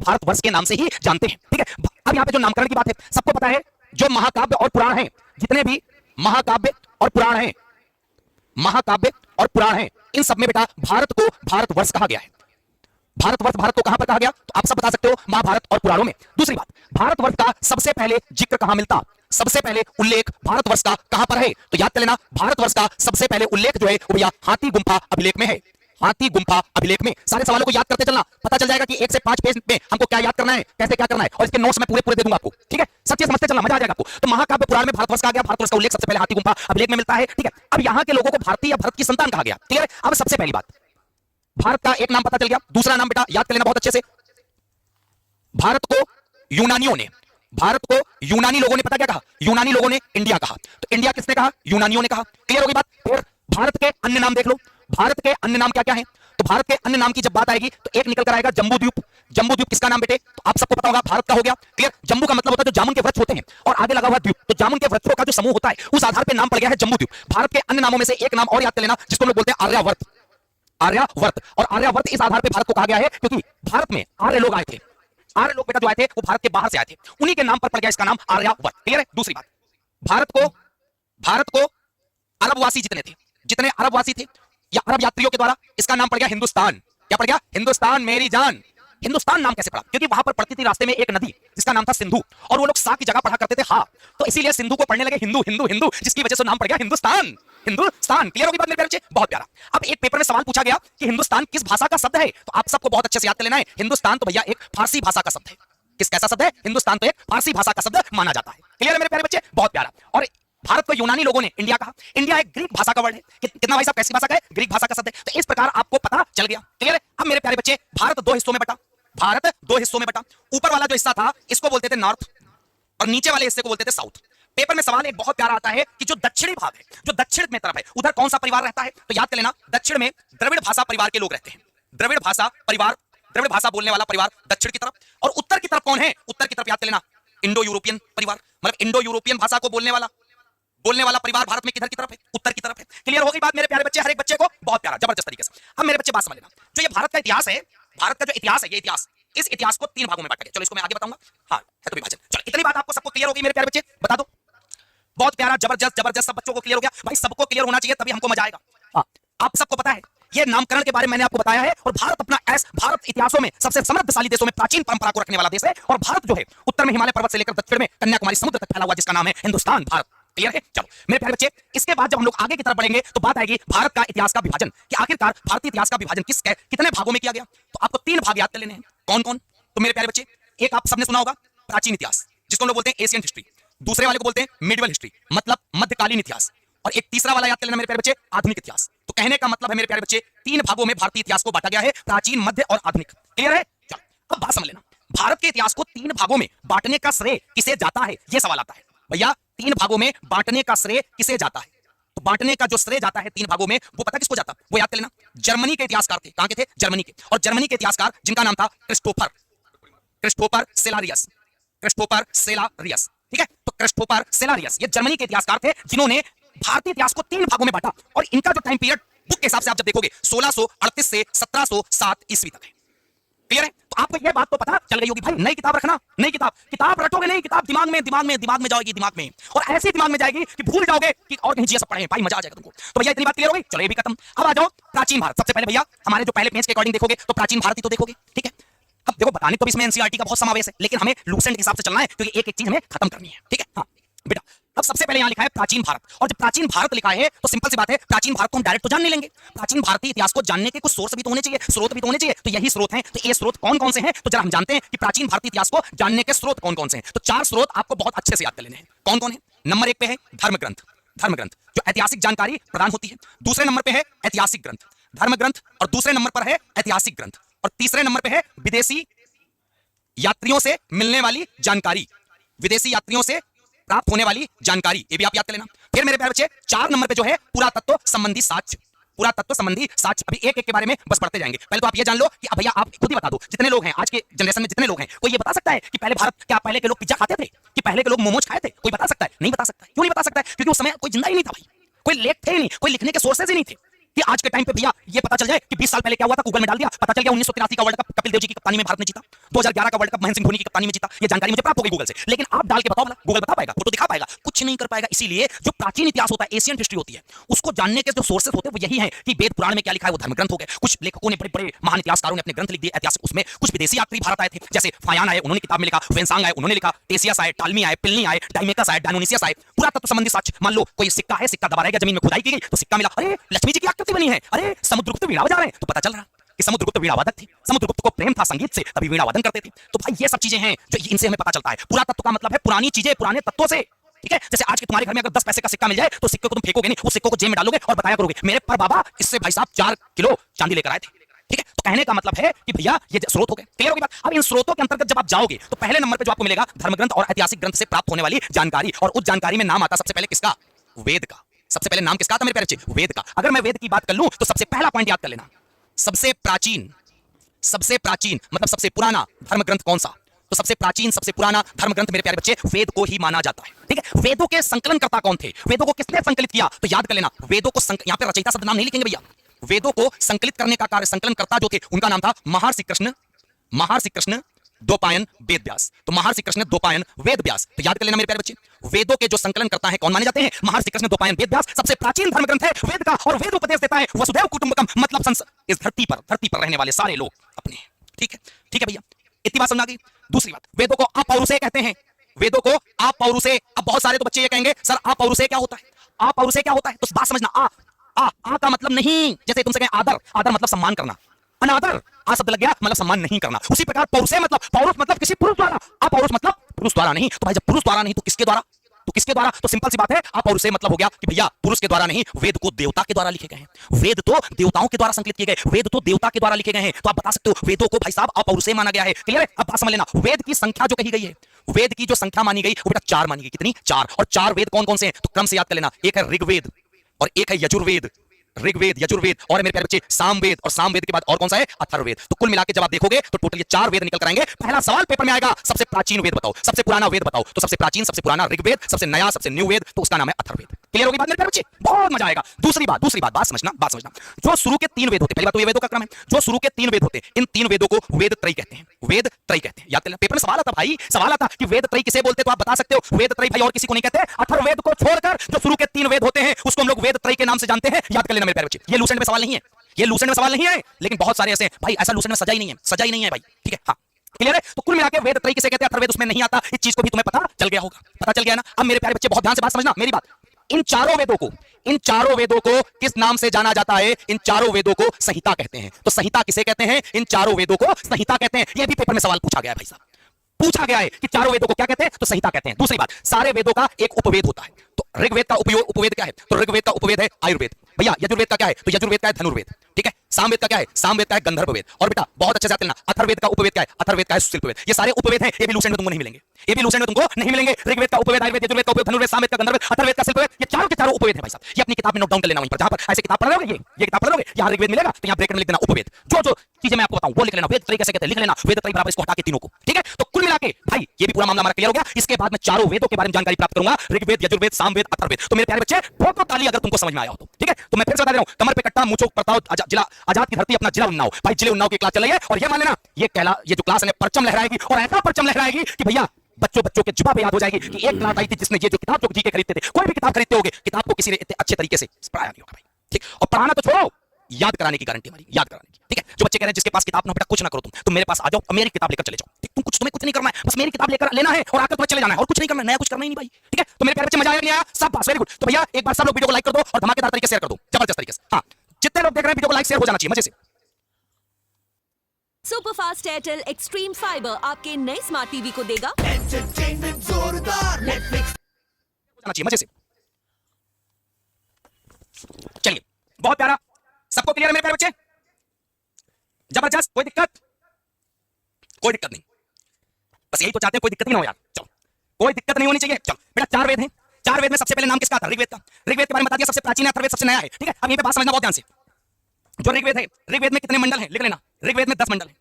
भारतवर्ष के नाम से ही जानते हैं। ठीक है, अब यहां पे जो नामकरण की बात है, सबको पता है जो महाकाव्य और पुराण हैं, जितने भी महाकाव्य और पुराण हैं, महाकाव्य और पुराण हैं, इन सब में बेटा भारत को भारतवर्ष कहा गया है। भारतवर्ष, भारत को कहां पर कहा गया तो आप सब बता सकते हो, महाभारत और पुराणों में। दूसरी बात, भारतवर्ष का सबसे पहले जिक्र कहां मिलता, सबसे पहले उल्लेख भारतवर्ष का कहां पर है, तो याद कर लेना भारतवर्ष का सबसे पहले उल्लेख जो है वो भैया हाथी गुंफा अभिलेख में है। हाथी गुंफा अभिलेख में। सारे सवालों को याद करते चलना, पता चल जाएगा कि 1 से 5 पेज में हमको क्या याद करना है, कैसे क्या करना है, और इसके नोट्स में पूरे पूरे दे दूंगा आपको। ठीक है, सब चीज समझते चलना, मजा आ जाएगा आपको। तो महाकाव्य पुराण में भारतवर्ष कहा गया, भारतवर्ष का उल्लेख सबसे पहले हाथी गुंफा अभिलेख में मिलता है। ठीक है, अब यहां के लोगों को भारतीय या भारत की संतान कहा गया। क्लियर है। अब सबसे पहली बात, भारत का एक नाम पता चल गया, दूसरा नाम बेटा याद कर लेना बहुत अच्छे से, भारत को यूनानियों ने, भारत को यूनानी लोगों ने पता क्या कहा, यूनानी लोगों ने इंडिया कहा। तो इंडिया किसने कहा, यूनानियों ने कहा। क्लियर होगी बात। फिर भारत के अन्य नाम देख लो, भारत के अन्य नाम क्या क्या हैं, तो भारत के अन्य नाम की जब बात आएगी तो एक निकल कर आएगा जम्बूद्वीप। जम्बूद्वीप किसका नाम बेटे, तो आप सबको पता होगा भारत का हो गया। क्लियर। जम्बू का मतलब होता है जो जामुन के वृक्ष होते हैं, और आगे लगा हुआ द्वीप, तो जामुन के वृक्षों का जो समूह होता है उस आधार पर नाम पड़ गया है जम्बूद्वीप। भारत के अन्य नामों में से एक नाम और याद कर लेना, जिसको हम लोग बोलते हैं आर्यावर्त। आर्यावर्त, और आर्यावर्त इस आधार पर भारत को कहा गया है क्योंकि भारत में आर्य लोग आए थे। आर्य लोग बेटा जो आए थे वो भारत के बाहर से आए थे, उन्हीं के नाम पर पड़ गया इसका नाम आर्यावर्त। क्लियर है। दूसरी बात, भारत को अरबवासी जितने थे, जितने अरबवासी थे या अरब यात्रियों के द्वारा इसका नाम पड़ गया हिंदुस्तान। क्या पड़ गया, हिंदुस्तान। मेरी जान, हिंदुस्तान नाम कैसे पड़ा, क्योंकि वहां पर पड़ती थी रास्ते में एक नदी जिसका नाम था सिंधु, और वो लोग सा की जगह पढ़ा करते थे हा, तो इसीलिए सिंधु को पढ़ने लगे हिंदू हिंदू हिंदू, जिसकी वजह से नाम पड़ गया हिंदुस्तान। हिंदुस्तान। क्लियर होगी बात मेरे प्यारे बच्चे, बहुत प्यारा। अब एक पेपर में सवाल पूछा गया कि हिंदुस्तान किस भाषा का शब्द है, तो आप सबको बहुत अच्छे से याद कर लेना है, हिंदुस्तान तो भैया एक फारसी भाषा का शब्द है। किस कैसा शब्द है, हिंदुस्तान तो एक फारसी भाषा का शब्द माना जाता है। क्लियर है मेरे प्यारे बच्चे, बहुत प्यारा। और भारत को यूनानी लोगों ने इंडिया कहा। इंडिया एक ग्रीक भाषा का वर्ड है। कितना भाई साहब, कैसी भाषा का है, ग्रीक भाषा का शब्द है। तो इस प्रकार आपको पता चल गया। क्लियर है। अब मेरे प्यारे बच्चे, भारत दो हिस्सों में बटा, भारत दो हिस्सों में बटा। ऊपर वाला जो हिस्सा था इसको बोलते थे नॉर्थ, और नीचे वाले हिस्से को बोलते थे साउथ। पेपर में सवाल एक बहुत प्यारा आता है कि जो दक्षिणी भाग है, जो दक्षिण में तरफ है, उधर कौन सा परिवार रहता है, तो याद कर लेना दक्षिण में द्रविड़ भाषा परिवार के लोग रहते हैं। द्रविड़ भाषा परिवार, द्रविड़ भाषा बोलने वाला परिवार दक्षिण की तरफ। और उत्तर की तरफ कौन है, उत्तर की तरफ याद कर लेना इंडो यूरोपियन परिवार, मतलब इंडो यूरोपियन भाषा को बोलने वाला परिवार भारत में किधर की तरफ है, उत्तर की तरफ है। क्लियर हो गई बात मेरे प्यारे बच्चे, हर एक बच्चे को बहुत प्यारा जबरदस्त तरीके से। अब मेरे बच्चे बात समझ लेना, जो ये भारत का इतिहास है, भारत का जो इतिहास है, ये इतिहास, इस इतिहास को 3 भागों में बांटा गया। चलो इसको मैं आगे बताऊंगा। हाँ है तो विभाजन। चलो इतनी बात आपको सबको क्लियर होगी मेरे प्यारे बच्चे, बता दो। बहुत प्यारा, जबरदस्त जबरदस्त, सब बच्चों को क्लियर हो गया भाई, सबको क्लियर होना चाहिए तभी हमको मजा आएगा। हाँ, आप सबको पता है ये नामकरण के बारे में मैंने आपको बताया है, और भारत अपना भारत इतिहासों में सबसे समृद्धशाली देशों में प्राचीन परंपरा को रखने वाला देश है, और भारत जो है उत्तर में हिमालय पर्वत से लेकर दक्षिण में कन्याकुमारी समुद्र तक फैला हुआ, जिसका नाम है हिंदुस्तान, भारत। क्लियर है। चलो मेरे प्यारे बच्चे, इसके बाद जब हम लोग आगे की तरफ बढ़ेंगे तो बात आएगी भारत का इतिहास का विभाजन, कि आखिरकार भारतीय इतिहास का विभाजन कितने भागों में किया गया। तो आपको 3 भाग याद कर लेने हैं। कौन कौन, तो मेरे प्यारे बच्चे, एक आप सबने सुना होगा प्राचीन इतिहास, जिसको हम लोग बोलते हैं एशियन हिस्ट्री। दूसरे वाले को बोलते हैं मिडिवल हिस्ट्री, मतलब मध्यकालीन इतिहास। और एक तीसरा वाला याद कर लेना मेरे प्यारे बच्चे, आधुनिक इतिहास। तो कहने का मतलब है मेरे प्यारे बच्चे, 3 भागों में भारतीय इतिहास को बांटा गया है, प्राचीन, मध्य और आधुनिक। क्लियर है। चलो अब बात समझ लेना, भारत के इतिहास को 3 भागों में बांटने का श्रेय किसे जाता है, यह सवाल आता है भैया। 3 भागों में बांटने का श्रेय किसे जाता है, तो बांटने का जो श्रेय जाता है 3 भागों में, वो पता किसको जाता, वो याद कर लेना, जर्मनी के इतिहासकार थे। कहां के थे, जर्मनी के। और जर्मनी के इतिहासकार जिनका नाम था क्रिस्टोफर सेलारियस, क्रिस्टोफर सेलारियस। ठीक है, तो क्रिस्टोफर सेलारियस ये जर्मनी के इतिहासकार थे, जिन्होंने भारतीय इतिहास को 3 भागों में बांटा। और इनका जो टाइम पीरियड बुक के हिसाब से आप जब देखोगे 1638 से 1707 ईस्वी तक है। क्लियर है। तो आपको यह बात तो पता चल गई होगी भाई, नई किताब रखना, नई किताब रटोगे नहीं, किताब दिमाग में जाएगी, दिमाग में, और ऐसी दिमाग में जाएगी कि भूल जाओगे कि और कहीं सब पढ़े भाई, मजा आ जाएगा तुमको। तो भैया इतनी बात क्लियर हो गई। चलो ये भी खत्म। अब आ जाओ प्राचीन भारत। सबसे पहले भैया हमारे जो पहले पेज के अकॉर्डिंग देखोगे तो प्राचीन भारत ही तो देखोगे। ठीक है, अब देखो बताने तो भी इसमें एनसीईआरटी का बहुत समावेश है, लेकिन हमें लूसेंट के हिसाब से चलना है, क्योंकि एक एक चीज हमें खत्म करनी है। ठीक है। हाँ बेटा, अब सबसे पहले यहां लिखा है प्राचीन भारत, और जब प्राचीन भारत लिखा है तो सिंपल सी बात है, प्राचीन भारत को हम डायरेक्ट तो जान नहीं लेंगे। प्राचीन भारतीय इतिहास को जानने के कुछ सोर्स भी तो होने चाहिए, स्रोत भी तो होने चाहिए। तो यही स्रोत हैं। तो ये स्रोत कौन कौन से हैं, तो जरा हम जानते हैं कि प्राचीन भारतीय इतिहास को जानने के स्रोत कौन कौन से हैं। तो 4 स्रोत आपको बहुत अच्छे से याद कर लेने हैं। कौन कौन है, नंबर 1 पे है धर्म ग्रंथ, जो ऐतिहासिक जानकारी प्रदान होती है। दूसरे नंबर पे है ऐतिहासिक ग्रंथ, धर्म ग्रंथ, और दूसरे नंबर पर है ऐतिहासिक ग्रंथ, और तीसरे नंबर पे है विदेशी यात्रियों से मिलने वाली जानकारी, विदेशी यात्रियों से प्राप्त होने वाली जानकारी, ये भी आप याद कर लेना। फिर मेरे प्यारे बच्चे 4 नंबर पे जो है पुरातत्व संबंधी साक्ष्य, पुरातत्व संबंधी साक्ष्य। अभी एक एक के बारे में बस पढ़ते जाएंगे। पहले तो आप ये जान लो कि अब भैया आप खुद ही बता दो, जितने लोग हैं आज के जनरेशन में, जितने लोग हैं, कोई ये बता सकता है कि पहले भारत, क्या पहले के लोग पिज्जा खाते थे, कि पहले के लोग मोमोज खाए थे? कोई बता सकता है? नहीं बता सकता है। क्यों नहीं बता सकता है? क्योंकि उस समय कोई जिंदा ही नहीं था भाई, कोई लेख थे ही नहीं, कोई लिखने के सोर्सेज ही नहीं थे। कि आज के टाइम पे भैया ये पता चल जाए कि 20 साल पहले क्या हुआ था, गूगल में डाल दिया, पता चल गया 1983 का वर्ल्ड कप कपिल देव जी की कप्तानी में भारत ने जीता, 2011 का वर्ल्ड कप महेंद्र सिंह धोनी की कप्तानी में जीता। ये जानकारी मुझे प्राप्त हो गई गूगल से। लेकिन आप डाल के बताओ भला, गूगल बता पाएगा? फोटो दिखा पाएगा? कुछ नहीं कर पाएगा। इसीलिए जो प्राचीन इतिहास होता है, एशियन हिस्ट्री होती है, उसको जानने के जो सोर्सेस होते हैं वो यही है कि वेद पुराण में क्या लिखा है, वो धर्म ग्रंथ हो गए। कुछ लेखकों ने, बड़े बड़े महान इतिहासकारों ने अपने ग्रंथ लिख दिए ऐतिहासिक, उसमें कुछ विदेशी यात्री भारत आए थे, जैसे फायान आए, उन्होंने किताब में लिखा, वेंसांग आए, उन्होंने लिखा, टेसियस आए, टालमी आए, पिलनी आए, डाइमेकस आए, डायनोनिसियस आए, पुरातत्व संबंधी साक्ष्य। मान लो कोई सिक्का है, सिक्का दबा रहेगा, जमीन में खुदाई की गई तो सिक्का मिला, अरे लक्ष्मी जी की आकृति बनी है, अरे समुद्रगुप्त वीणा बजा रहे हैं, तो पता चल रहा कि समुद्रगुप्त वीणावादक थे, समुद्रगुप्त को प्रेम था संगीत से, तभी वीणा वादन करते थे। तो भाई ये सब चीजें हैं जो इनसे हमें पता चलता है। पुरातत्व का मतलब है पुरानी चीजें, पुराने तत्वों से। ठीक है, जैसे आज के तुम्हारे घर में अगर 10 पैसे का सिक्का मिल जाए तो सिक्के को तुम फेंकोगे नहीं, उस सिक्के को जेब में डालोगे और बताया करोगे मेरे पर बाबा इससे भाई साहब 4 किलो चांदी लेकर आए थे। ठीक है, तो कहने का मतलब है कि भैया ये स्रोत हो गए। क्लियर होगी बात? अब इन स्रोतों के अंतर्गत जब आप जाओगे तो पहले नंबर पे जो आपको मिलेगा धर्मग्रंथ और ऐतिहासिक ग्रंथ से प्राप्त होने वाली जानकारी, और उस जानकारी में नाम आता सबसे पहले किसका? वेद का। सबसे पहले नाम किसका आता मेरे प्यारे बच्चे? वेद का। अगर मैं वेद की बात कर लूं तो सबसे पहला पॉइंट याद कर लेना, सबसे प्राचीन मतलब सबसे पुराना धर्म ग्रंथ कौन सा? तो सबसे प्राचीन, सबसे पुराना धर्म ग्रंथ मेरे प्यारे बच्चे वेद को ही माना जाता है। ठीक है, वेदों के संकलनकर्ता कौन थे? वेदों को किसने संकलित किया? तो याद कर लेना, वेदों को यहां पे रचयिता शब्द नाम नहीं लिखेंगे भैया, वेदों को संकलित करने का कार्य, संकलनकर्ता जो थे उनका नाम था महर्षि कृष्ण द्वैपायन वेद व्यास। तो महर्षि कृष्ण द्वैपायन वेद व्यास, तो याद कर लेना मेरे प्यारे बच्चे, वेदों के जो संकलन करता है कौन माने जाते हैं? महर्षि कृष्ण द्वैपायन वेद व्यास। सबसे प्राचीन धर्म ग्रंथ है वेद का, और वेद उपदेश देता है वसुधैव कुटुंबकम, मतलब इस धरती पर रहने वाले सारे लोग अपने। ठीक है भैया, इतनी बात समझ आ गई। दूसरी बात, वेदों को अपौरुषेय कहते हैं, वेदों को अपौरुषेय। अब बहुत सारे तो बच्चे ये कहेंगे सर अपौरुषेय क्या होता है? अपौरुषेय क्या होता है? तो बात समझना, आ का मतलब नहीं, जैसे तुमसे कहें आदर, आदर मतलब सम्मान करना, अनादर आ शब्द लग गया मतलब सम्मान नहीं करना। उसी प्रकार पौरुषेय मतलब, पौरुष मतलब किसी पुरुष द्वारा, अपौरुष मतलब पुरुष द्वारा नहीं। तो भाई जब पुरुष द्वारा नहीं तो किसके द्वारा? तो किसके द्वारा? तो सिंपल सी बात है, अपौरुषेय मतलब हो गया कि भैया पुरुष के द्वारा नहीं, वेद को देवता के द्वारा लिखे गए हैं, वेद तो देवताओं के द्वारा संकलित किए गए, वेद तो देवता के द्वारा लिखे गए हैं। तो आप बता सकते हो वेदों को भाई साहब अपौरुषेय माना गया है। क्लियर है? अब बात समझ लेना, वेद की संख्या जो कही गई है, वेद की जो संख्या मानी गई वो बेटा 4 मानी गई। कितनी? 4। और 4 वेद कौन कौन से हैं? तो क्रम से याद कर लेना, एक है ऋग्वेद और एक है यजुर्वेद, ऋग्वेद, यजुर्वेद और मेरे प्यारे बच्चे सामवेद, और सामवेद के बाद और कौन सा है? अथर्ववेद। तो कुल मिलाकर जब आप देखोगे तो टोटल ये 4 वेद निकल कर आएंगे। पहला सवाल पेपर में आएगा, सबसे प्राचीन वेद बताओ, सबसे पुराना वेद बताओ। तो सबसे प्राचीन, सबसे पुराना ऋग्वेद, सबसे नया, सबसे न्यू वेद, तो उसका नाम है अथर्ववेद। क्लियर होगी बात मेरे प्यारे बच्चे? बहुत मजा आएगा। दूसरी बात बात समझना, जो शुरू के 3 वेद होते, पहली बात तो ये वेदों का क्रम है, जो शुरू के 3 वेद होते, इन 3 वेदों को वेद त्रयी कहते हैं, वेद त्रयी कहते हैं। याद कर लेना, पेपर में सवाल आता भाई, सवाल आता कि वेद त्रयी किसे बोलते? तो आप बता सकते हो वेद त्रयी भाई और किसी को नहीं कहते, अथर्ववेद को छोड़कर जो शुरू के 3 वेद होते हैं उसको हम लोग वेद त्रयी के नाम से जानते हैं। याद कर लेना मेरे प्यारे बच्चे, ये लूसेंट में सवाल नहीं है, ये लूसेंट में सवाल नहीं है, लेकिन बहुत सारे ऐसे भाई ऐसा लूसेंट में सजा ही नहीं है भाई। ठीक है, हाँ क्लियर है? तो कुल मिलाकर वेद त्रयी किसे कहते हैं, अथर्ववेद उसमें नहीं आता। इस चीज को भी तुम्हें पता चल गया होगा, पता चल गया ना? अब मेरे प्यारे बच्चे बहुत ध्यान से बात समझना मेरी बात, इन चारों वेदों को किस नाम से जाना जाता है? इन चारों वेदों को संहिता कहते हैं। तो संहिता किसे कहते हैं? इन चारों वेदों को संहिता कहते हैं। यह भी पेपर में सवाल पूछा गया है भाई साहब, पूछा गया है कि चारों वेदों को क्या कहते हैं? तो संहिता कहते हैं। दूसरी बात, सारे वेदों का एक उपवेद होता है। तो ऋग्वेद का उपवेद क्या है? तो ऋग्वेद का उपवेद है आयुर्वेद। भैया यजुर्वेद का क्या है? तो यजुर्वेद का है धनुर्वेद। ठीक है, सामवेद का क्या है? सामवेद का है गंधर्ववेद। और बेटा बहुत अच्छे से चलना, अथर्ववेद का उपवेद क्या है? अथर्ववेद का है शिल्पवेद। ये सारे उपवेद हैं, ये भी लूसेंट में तुमको नहीं मिलेंगे, ये भी लूसेंट में तुमको नहीं मिलेंगे। ऋग्वेद का उपवेद, आयुर्वेद, यजुर्वेद का उपवेद, धनुर्वेद, सामवेद का गंधर्ववेद, अथर्ववेद का शिल्पवेद, ये चारों के चारों उपवेद हैं भाई साहब। ये अपनी किताब में नोट डाउन कर लेना, वहीं पर जहां पर ऐसे किताब पढ़ लोगे, ये किताब पढ़ लोगे, यहाँ ऋग्वेद मिलेगा तो यहाँ ब्रैकेट में लिख देना उपवेद। जो चीजें मैं आपको बताऊं वो लिख लेना, वेद त्रयी कैसे कहते हैं लिख लेना, वेद त्रयी बराबर इसको हटा के तीनों को। ठीक है, तो कुल मिला के भाई ये भी पूरा मामला हमारा क्लियर हो गया। इसके बाद मैं चारों वेदों के बारे में जानकारी प्राप्त करूंगा, ऋग्वेद, यजुर्वेद, सामवेद, अथर्ववेद। तो मेरे प्यारे बच्चे ठोको ताली अगर तुमको समझ में आया हो तो। ठीक है, तो मैं फिर से बता दे रहा हूं, कमर पे कट्टा, मुंह चोक परताओ, जिला आजाद की धरती अपना जिला उन्नाव। भाई जिले उन्नाव की क्लास चल रही है, और ये मान लेना ये जो क्लास है परचम लहराएगी, और ऐसा परचम लहराएगी कि भैया बच्चों के जुबा पे याद हो जाएगी कि एक क्लास आई थी जिसने ये जो किताब जो जी के खरीदते थे, कोई भी किताब खरीदते होगे, किताब को किसी ने इतने अच्छे तरीके से पढ़ाया नहीं होगा भाई। ठीक, और पढ़ाना तो छोड़ो, याद कराने की गारंटी हमारी, याद कराने की। ठीक है, जो बच्चे कह रहे हैं जिसके पास किताब ना बेटा कुछ ना करो, तुम मेरे पास आ जाओ और मेरी किताब लेकर चले जाओ। ठीक, तुम्हें कुछ नहीं करना है, बस मेरी किताब लेकर लेना है और आकर तुम्हें चले जाना है, और कुछ नहीं करना है, नया कुछ करना ही नहीं भाई। ठीक है, तो मेरे प्यारे बच्चे मजा आया नहीं आया? सब पास, वेरी गुड। तो भैया एक बार सब लोग वीडियो को लाइक कर दो और धमाकेदार तरीके से शेयर कर दो, जबरदस्त तरीके से। हाँ, जितने लोग देख रहे हैं वीडियो को लाइक शेयर हो जाना चाहिए मजे से। सुपरफास्ट एयरटेल एक्सट्रीम फाइबर आपके नए स्मार्ट टीवी को देगा एंटरटेनमेंट जोरदार, नेटफ्लिक्स हो जाना चाहिए मजे से। चलिए, बहुत प्यारा, सबको क्लियर है मेरे प्यारे बच्चे? जबरदस्त, कोई दिक्कत नहीं, बस यही तो चाहते हैं, कोई दिक्कत नहीं हो यार। चलो, कोई दिक्कत नहीं होनी चाहिए। चलो बेटा, 4 वेद हैं, 4 वेद में सबसे पहले नाम किसका था? ऋग्वेद का। ऋग्वेद के बारे में बता दिया, सबसे प्राचीन है, अथर्ववेद सबसे नया है। ठीक है, अब यहीं पे बात समझना बहुत ध्यान से। जो ऋग्वेद है, ऋग्वेद में कितने मंडल हैं लिख लेना, ऋग्वेद में 10 मंडल हैं।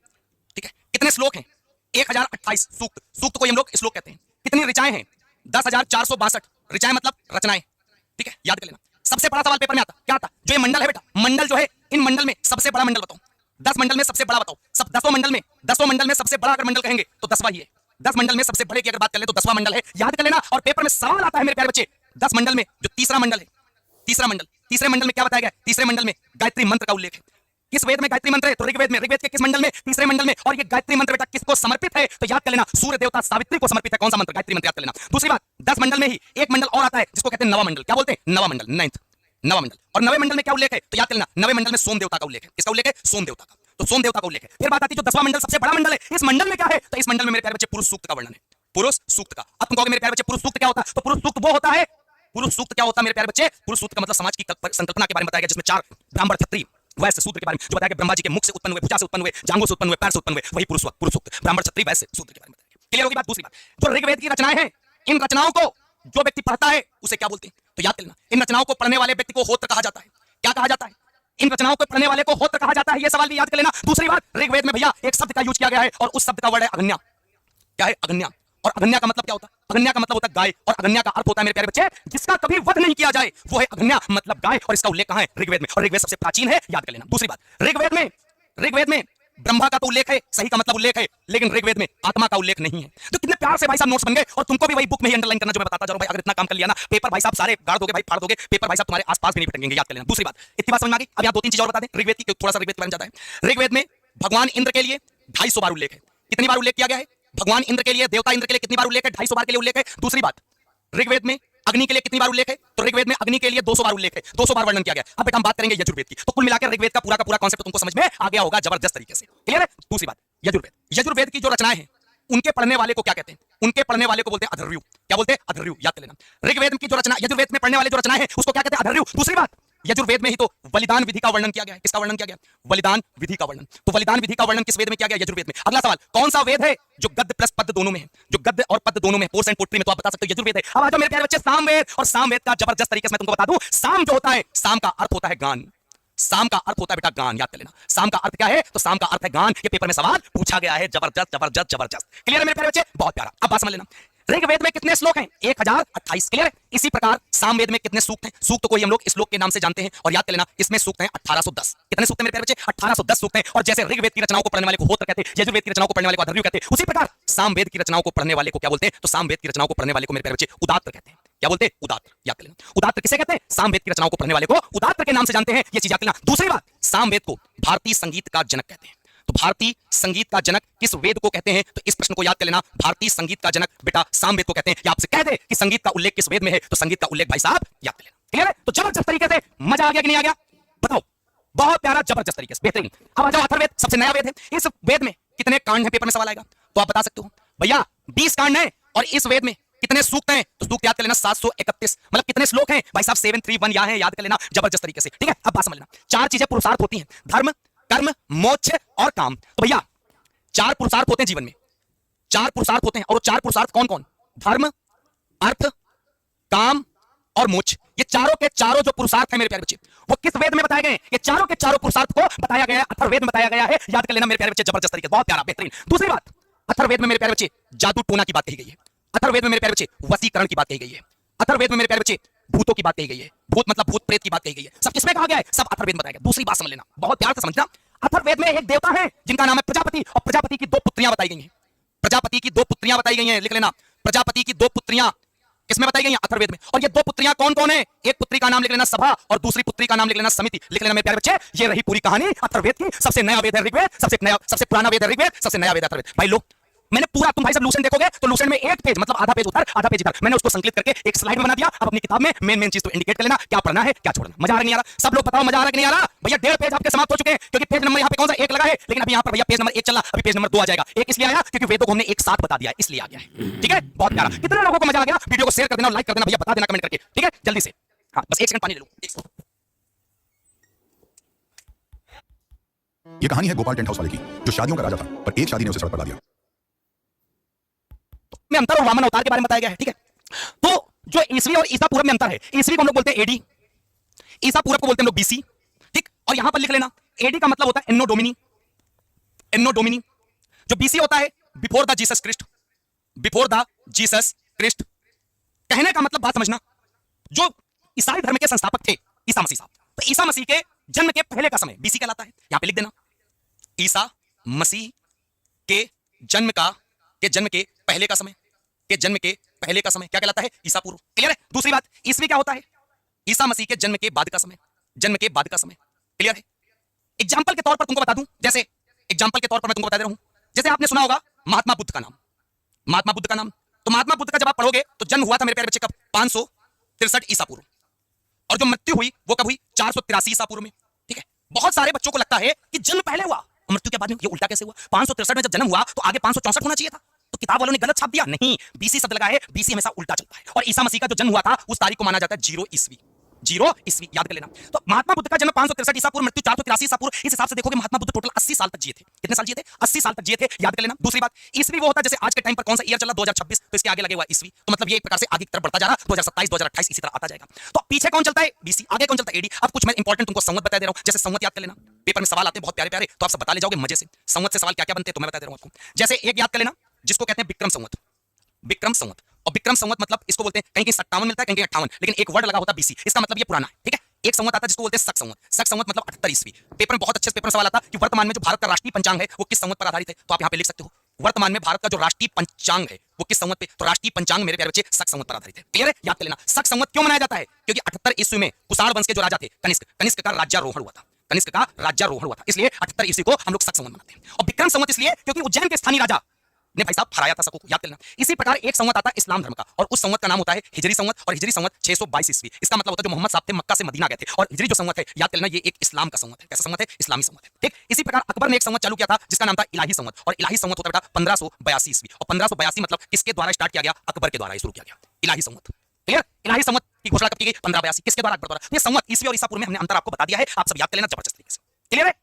ठीक है, कितने श्लोक हैं? 1028 सूक्त, सूक्त को हम लोग श्लोक कहते हैं। कितनी ऋचाएं हैं? 10,462 ऋचाएं मतलब रचनाएं। ठीक है, याद कर लेना, सबसे बड़ा सवाल पेपर में आता क्या आता, जो ये मंडल है बेटा, मंडल जो है, इन मंडल में सबसे बड़ा मंडल बताओ, 10 मंडल में सबसे बड़ा बताओ, सब 10 मंडल में सबसे बड़ा अगर मंडल कहेंगे तो 10वां ही है। 10 मंडल में सबसे बड़े की अगर बात कर ले तो 10वां मंडल है, याद कर लेना। और पेपर में सवाल आता है मेरे प्यारे बच्चे, 10 मंडल में जो तीसरा मंडल है, तीसरा मंडल, तीसरे मंडल में क्या बताया गया, तीसरे मंडल में गायत्री मंत्र का उल्लेख है। किस वेद में गायत्री मंत्र है, तो ऋग्वेद में। ऋग्वेद के किस मंडल में, तीसरे मंडल में। और ये गायत्री मंत्र बेटा किसको समर्पित है, तो याद कर लेना, सूर्य देवता सावित्री को समर्पित है। कौन सा मंत्र, गायत्री मंत्र, याद कर लेना। दूसरी बात, 10 मंडल में ही एक मंडल और आता है जिसको कहते हैं नवा मंडल। क्या बोलते हैं, नवा मंडल, 9th नवा मंडल। और नवे मंडल में क्या उल्लेख है, तो याद कर लेना, नवे मंडल में सोम देवता का उल्लेख है। किसका उल्लेख है, सोम देवता का, तो सोम देवता का उल्लेख है। फिर बात आती है जो 10वां मंडल सबसे बड़ा मंडल है, इस मंडल में क्या है, तो इस मंडल में मेरे प्यारे बच्चे पुरुष सूक्त का वर्णन है, पुरुष सूक्त का। अब तुम कहोगे मेरे प्यारे बच्चे पुरुष सूक्त क्या होता है, तो पुरुष सूक्त वो होता है, पुरुष सूक्त क्या होता है मेरे प्यारे बच्चे, पुरुष सूक्त का मतलब समाज की संकल्पना के बारे में बताया गया, जिसमें 4 ब्राह्मण क्षत्रिय वैश्य शूद्र के बारे में जो बताया गया, ब्रह्मा जी के मुख से उत्पन्न हुए, भुजा से उत्पन्न हुए, जांघों से उत्पन्न हुए, पैर से उत्पन्न हुए, वही पुरुष सूक्त, ब्राह्मण क्षत्रिय वैश्य शूद्र के बारे में बताया गया। क्लियर होगी बात। दूसरी बात, जो ऋग्वेद की रचनाएं हैं, इन रचनाओं को जो व्यक्ति पढ़ता है उसे क्या बोलते हैं, तो याद करना, इन रचनाओं को पढ़ने वाले व्यक्ति को होत्र कहा जाता है। क्या कहा जाता है, इन रचनाओं को पढ़ने वाले को होत्र कहा जाता है, यह सवाल भी याद कर लेना। दूसरी बात, ऋग्वेद में भैया एक शब्द का यूज किया गया है और उस शब्द का वर्ड है अगन्या। क्या है, अगन्या। और अगन्या का मतलब क्या होता है, अगन्या का मतलब होता है गाय, और अगन्या का अर्थ होता है मेरे प्यारे बच्चे जिसका कभी वध नहीं किया जाए, वो है अगन्या मतलब गाय। और इसका उल्लेख कहां है, ऋग्वेद में, और ऋग्वेद सबसे प्राचीन है, याद कर लेना। दूसरी बात, ऋग्वेद में ब्रह्मा का तो उल्लेख है, सही का मतलब उल्लेख है, लेकिन ऋग्वेद में आत्मा का उल्लेख नहीं है। तो कितने प्यार से भाई साहब नोट्स बन गए, और तुमको भी वही बुक में ही अंडरलाइन करना जो मैं बताता जा रहा हूं भाई। अगर इतना काम कर लिया ना, पेपर भाई साहब सारे गाड़ दोगे भाई, फाड़ दोगे पेपर भाई साहब, तुम्हारे आसपास भी नहीं भटकेंगे, याद कर लेना। दूसरी बात, इतनी बात समझ में आ गई। अब यहां 2-3 चीज और बता दें ऋग्वेद की, थोड़ा सा ऋग्वेद के बारे में जाता है। ऋग्वेद में भगवान इंद्र के लिए 250 बार उल्लेख है। कितनी बार उल्लेख किया गया है, भगवान इंद्र के लिए, देवता इंद्र के लिए कितनी बार उल्लेख है, 250 बार के लिए उल्लेख है। दूसरी बात, ऋग्वेद में अग्नि के लिए कितनी बार उल्लेख है, तो ऋग्वेद में अग्नि के लिए 200 बार उल्लेख है, 200 बार वर्णन किया गया। अब बेटा हम बात करेंगे यजुर्वेद की, तो कुल मिलाकर ऋग्वेद का पूरा कॉन्सेप्ट तुमको समझ में आ गया होगा जबरदस्त तरीके से। क्लियर है। दूसरी बात, यजुर्वेद की जो रचनाएं हैं, उनके पढ़ने वाले को क्या कहते हैं, उनके पढ़ने वाले को बोलते हैं अधर्व्यु। क्या बोलते हैं, अधर्व्यु, याद कर लेना। ऋग्वेद की जो रचना, यजुर्वेद में पढ़ने वाले जो रचनाएं हैं उसको क्या कहते हैं, अधर्व्यु। दूसरी बात, यजुर्वेद में ही तो बलिदान विधि का वर्णन किया गया है। किसका वर्णन किया गया, बलिदान विधि का वर्णन। तो बलिदान विधि का वर्णन किस वेद में किया गया, यजुर्वेद में। अगला सवाल, कौन सा वेद है जो गद्य प्लस पद्य दोनों में है, जो गद्य और पद्य दोनों में, पोर्स एंड पोट्री में, तो आप बता सकते हो यजुर्वेद है। अब आ जाओ मेरे प्यारे बच्चे सामवेद, और सामवेद का जबरदस्त तरीके से मैं तुमको बता दूं, साम जो होता है, साम का अर्थ होता है गान। साम का अर्थ होता है बेटा गान, याद कर लेना। साम का अर्थ क्या है, तो साम का अर्थ है गान। ये पेपर में सवाल पूछा गया है, जबरदस्त जबरदस्त जबरदस्त। क्लियर है मेरे प्यारे बच्चे, बहुत प्यारा। अब बात समझ लेना, ऋग्वेद में कितने श्लोक हैं, 1028। क्लियर है। इसी प्रकार सामवेद में कितने सूक्त हैं, सूक्त को ही हम लोग श्लोक के नाम से जानते हैं, और याद कर लेना इसमें सूक्त हैं 1810। कितने सूक्त हैं मेरे प्यारे बच्चे, 1810 सूक्त हैं। और जैसे ऋग्वेद की रचनाओं को पढ़ने वाले को होत्र कहते हैं, यजुर्वेद की रचनाओं को पढ़ने वाले को अधर्व्यु कहते हैं, उसी प्रकार सामवेद की रचनाओं को पढ़ने वाले को क्या बोलते हैं, तो सामवेद की रचनाओं को पढ़ने वाले को मेरे प्यारे बच्चे उदात्त कहते हैं। क्या बोलते हैं, उदात्त, याद कर लेना। उदात्त किसे कहते हैं, सामवेद की रचनाओं को पढ़ने वाले को उदात्त के नाम से जानते हैं, ये चीज याद कर लेना। दूसरी बात, सामवेद को भारतीय संगीत का जनक कहते हैं। तो भारतीय संगीत का जनक किस वेद को कहते हैं, तो इस प्रश्न को याद कर लेना। भारतीय संगीत का जनक बेटा सामवेद को कहते हैं। या आपसे कह दे कि संगीत का उल्लेख किस वेद में है, तो संगीत का उल्लेख भाई साहब याद कर लेना। क्लियर है। तो जबरदस्त तरीके से मजा आ गया कि नहीं आ गया, बताओ। बहुत प्यारा, जबरदस्त तरीके से, बेहतरीन। अब आ जाओ अथर्ववेद, सबसे नया वेद है। इस वेद में कितने कांड हैं, पेपर में सवाल आएगा, तो आप बता सकते हो भैया 20 कांड हैं। और इस वेद में कितने सूक्त हैं, तो सूक्त याद कर लेना 731। मतलब कितने श्लोक हैं भाई साहब, 731 यहाँ है, याद कर लेना जबरदस्त तरीके से। ठीक है। अब बात समझ लेना, 4 चीजें पुरुषार्थ होती हैं, धर्म, कर्म, मोक्ष और काम। तो भैया 4 पुरुषार्थ होते हैं जीवन में, 4 पुरुषार्थ होते हैं। और वो 4 पुरुषार्थ कौन कौन, धर्म, अर्थ, काम और मोक्ष। ये चारों के चारों जो पुरुषार्थ हैं मेरे प्यारे बच्चे, वो किस वेद में बताए गए हैं, ये चारों के चारों पुरुषार्थ को बताया गया है, अथर्ववेद में बताया गया है। याद कर लेना मेरे प्यारे बच्चे, जबरदस्त तरीके, बहुत प्यारा, बेहतरीन। दूसरी बात, अथर्ववेद में मेरे प्यारे बच्चे जादू टोना की बात कही गई है। अथर्ववेद में मेरे प्यारे बच्चे वशीकरण की बात कही गई है। अथर्ववेद में मेरे प्यारे बच्चे भूतों की बात कही गई है। भूत मतलब भूत प्रेत की बात कही गई है। सब किसमें कहा गया है, सब अथर्ववेद में बताया गया। दूसरी बात समझ लेना, बहुत प्यार से समझना। अथर्ववेद में एक देवता है जिनका नाम है प्रजापति, और प्रजापति की 2 पुत्रियां बताई गई हैं। प्रजापति की 2 पुत्रियां बताई गई हैं, लिख लेना। प्रजापति की 2 पुत्रियां किसमें बताई गई हैं, अथर्ववेद में। और ये 2 पुत्रियां कौन कौन है, एक पुत्री का नाम लिख लेना सभा, और दूसरी पुत्री का नाम लिख लेना समिति। लिख लेना मेरे प्यारे बच्चे, ये रही पूरी कहानी अथर्ववेद की। सबसे नया वेद है ऋग्वेद, सबसे पुराना वेद है ऋग्वेद, सबसे नया वेद है अथर्ववेद। भाई लो, मैंने पूरा, तुम भाई सब लूसेंट देखोगे तो लूसेंट में एक पेज, मतलब आधा पेज उधर आधा पेज इधर, मैंने उसको संकलित करके एक स्लाइड में बना दिया। अब अपनी किताब में मेन चीज तो इंडिकेट कर लेना, क्या पढ़ना है क्या छोड़ना। मजा आ रहा नहीं आ रहा, सब लोग बताओ मजा आ रहा कि नहीं आ रहा। भैया 1.5 पेज आपके समाप्त हो चुके हैं, क्योंकि पेज नंबर यहाँ पे कौन सा 1 लगा है, लेकिन अभी यहाँ पर भैया पेज नंबर 1 चला, अभी पेज नंबर 2 आ जाएगा। 1 इसलिए आया क्योंकि वेदों को हमने एक साथ बता दिया है, इसलिए आ गया है। ठीक है, बहुत प्यारा। कितने लोगों को मजा आ गया, वीडियो को शेयर कर देना, लाइक कर देना भैया, बता देना कमेंट करके। ठीक है, जल्दी से। हाँ बस 1 सेकंड पानी ले लो। ये कहानी है गोपाल टेंट हाउस वाले की, जो शादियों का राजा था, पर एक शादी ने उसे सड़क पर ला दिया। में अंतर और वामन अवतार के बारे में बताया गया है। ठीक है, तो जो ईसवी और ईसा पूर्व में अंतर है, ईसवी को हम लोग बोलते हैं एडी, ईसा पूर्व को बोलते हैं हम लोग बीसी। ठीक, और यहां पर लिख लेना एडी का मतलब होता है एन्नो डोमिनी, एन्नो डोमिनी। जो बीसी होता है before the Jesus Christ, before the Jesus Christ. कहने का मतलब बात समझना, जो ईसाई धर्म के संस्थापक थे ईसा मसीह साहब। तो ईसा मसीह के जन्म के पहले का समय बीसी कहलाता है। यहां पे लिख देना, ईसा मसीह के जन्म के पहले का समय, के जन्म के पहले का समय क्या कहलाता है? ईसा पूर्व। क्लियर है? दूसरी बात, ईसवी क्या होता है? ईसा मसीह के जन्म के बाद का समय, जन्म के बाद का समय। क्लियर है? एग्जांपल के तौर पर तुमको बता दूं, जैसे एग्जांपल के तौर पर मैं तुमको बता दे रहा हूं, जैसे आपने सुना होगा महात्मा बुद्ध का नाम, महात्मा बुद्ध का नाम। तो महात्मा बुद्ध का जब आप पढ़ोगे तो जन्म हुआ था मेरे प्यारे बच्चे कब? 563 ईसा पूर्व, और जो मृत्यु हुई वो कब हुई? 483 ईसा पूर्व में। ठीक है? बहुत सारे बच्चों को लगता है कि जन्म पहले हुआ और मृत्यु के बाद में। ये उल्टा कैसे हुआ? 563 में जब जन्म हुआ तो आगे 564 होना चाहिए था, तो किताब वालों ने गलत छाप दिया। नहीं, बीसी शब्द लगा है, बीसी हमेशा उल्टा चलता है। और ईसा मसीह का जो जन्म हुआ था उस तारीख को माना जाता है 0 ईस्वी, 0 ईस्वी, याद कर लेना। तो महात्मा बुद्ध का जन्म 563 ईसा पूर्व, मृत्यु 483 ईसा पूर्व। इस हिसाब से देखोगे महात्मा बुद्ध टोटल 80 साल तक जिए थे। कितने साल जिए थे? 80 साल तक जिए थे, याद कर लेना। दूसरी बात, ईस्वी वो होता है जैसे आज के टाइम पर कौन सा ईयर चला, 2026, तो इसके आगे लगे हुआ ईस्वी, तो मतलब ये एक प्रकार से आगे की तरफ बढ़ता जा रहा, 2027, 2028 इसी तरह आता जाएगा। तो पीछे कौन चलता है? बीसी, आगे कौन चलता है? एडी। अब कुछ मैं इंपॉर्टेंट तुमको संवत बता दे रहा हूं, जैसे संवत याद कर लेना। पेपर में सवाल आते हैं बहुत प्यारे प्यारे, तो आप सब बता ले जाओगे मजे से। संवत से सवाल क्या क्या बनते हैं तो मैं बता दे रहा हूं आपको। जैसे एक याद कर लेना जिसको कहते हैं विक्रम संवत, विक्रम संवत। और विक्रम संवत मतलब इसको बोलते हैं, कहीं कहीं 57 मिलता है, कहीं कहीं 58, लेकिन एक वर्ड लगा होता है बीसी, इसका मतलब ये पुराना है। ठीक है? एक संवत आता है जिसको बोलते हैं शक संवत, शक संवत मतलब 78 ईस्वी। पेपर में बहुत अच्छे से पेपर में सवाल आता कि वर्तमान में जो भारत का राष्ट्रीय पंचांग है वो किस संवत पर आधारित है, तो आप यहां पे लिख सकते हो वर्तमान में भारत का जो राष्ट्रीय पंचांग है वो किस संवत पे, तो राष्ट्रीय पंचांग मेरे प्यारे बच्चे शक संवत पर आधारित है। क्लियर है? याद कर लेना। शक संवत क्यों मनाया जाता है? क्योंकि 78 ईस्वी में कुषाण वंश के जो राजा थे कनिष्क, कनिष्क का राज्यारोहण हुआ था, कनिष्क का राज्यारोहण हुआ था, इसलिए 78 ईस्वी को हम लोग शक संवत मनाते हैं। और विक्रम संवत इसलिए क्योंकि उज्जैन के स्थानीय राजा ने भाई साहब हराया था सबको, याद करना। इसी प्रकार एक संवत आता है इस्लाम धर्म का, और उस संवत का नाम होता है हिजरी संवत, और हिजरी संवत 622 ईस्वी। इसका मतलब होता है जो मोहम्मद साहब थे मक्का से मदीना गए थे, और हिजरी जो संवत है याद करना ये एक इस्लाम का संवत है। कैसा संवत है? इस्लामी संवत है। ठीक? इसी प्रकार अकबर ने एक संवत चालू किया था जिसका नाम था इलाही संवत, और इलाही संवत होता है 1582 ईस्वी। और 1582 मतलब किसके द्वारा स्टार्ट किया गया? अकबर के द्वारा शुरू किया गया इलाही संवत। क्लियर? इलाही संवत की घोषणा कब की गई? 1582, किसके द्वारा? अकबर द्वारा। ये संवत ईस्वी और ईसा पूर्व में हमने अंतर आपको बता दिया है, आप सब याद कर लेना जबरदस्त तरीके से। क्लियर है?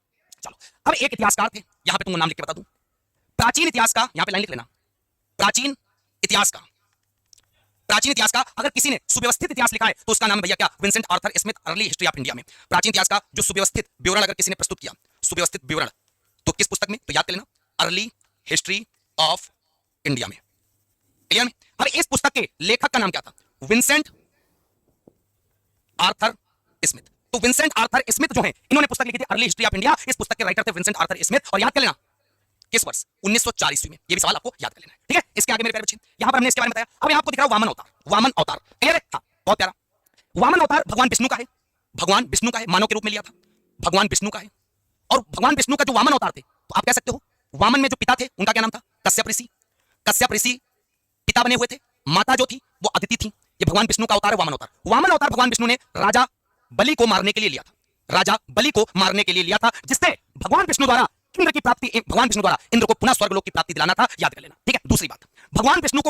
चलो, अब एक इतिहासकार थे, यहां पे तुमको नाम लिख के बता दूं, प्राचीन इतिहास का, यहां पे लाइन लिख लेना, प्राचीन इतिहास का, प्राचीन इतिहास का अगर किसी ने सुव्यवस्थित इतिहास लिखा है तो उसका नाम है भैया क्या? Vincent Arthur Smith, early history of India में। प्राचीन इतिहास का जो सुव्यवस्थित विवरण अगर किसी ने प्रस्तुत किया, सुव्यवस्थित विवरण, तो किस पुस्तक में? तो याद कर लेना अर्ली हिस्ट्री ऑफ इंडिया में। क्लियर में? अब इस पुस्तक के लेखक का नाम क्या था? Vincent Arthur Smith. तो विंसेंट आर्थर स्मिथ जो है इन्होंने पुस्तक लिखी थी अर्ली हिस्ट्री ऑफ इंडिया। इस पुस्तक के राइटर थे विंसेंट आर्थर स्मिथ, और याद कर लेना किस वर्ष? 1904 ईस्वी में। ये भी सवाल आपको याद कर लेना है। ठीक है? इसके आगे मेरे प्यारे बच्चे यहां पर हमने इसके बारे में बताया। अब यहां आपको दिख रहा है वामन अवतार, वामन अवतार। क्लियर है? हाँ, बहुत प्यारा। वामन अवतार भगवान विष्णु का है, भगवान विष्णु का है, मानव के रूप में लिया था, भगवान विष्णु का है। और भगवान विष्णु का जो वामन अवतार थे, तो आप कह सकते हो वामन में जो पिता थे उनका क्या नाम था? कश्यप ऋषि। कश्यप ऋषि पिता बने हुए थे, माता जो थी वो अदिति थी। ये भगवान विष्णु का अवतार है वामन अवतार। वामन अवतार भगवान विष्णु ने राजा बलि को मारने के लिए लिया था, राजा बलि को मारने के लिए लिया था, जिससे भगवान विष्णु द्वारा इंद्र की प्राप्ति, भगवान विष्णु द्वारा इंद्र को पुनः स्वर्गलोक की प्राप्ति दिलाना था, याद कर लेना। ठीक है? दूसरी बात, भगवान विष्णु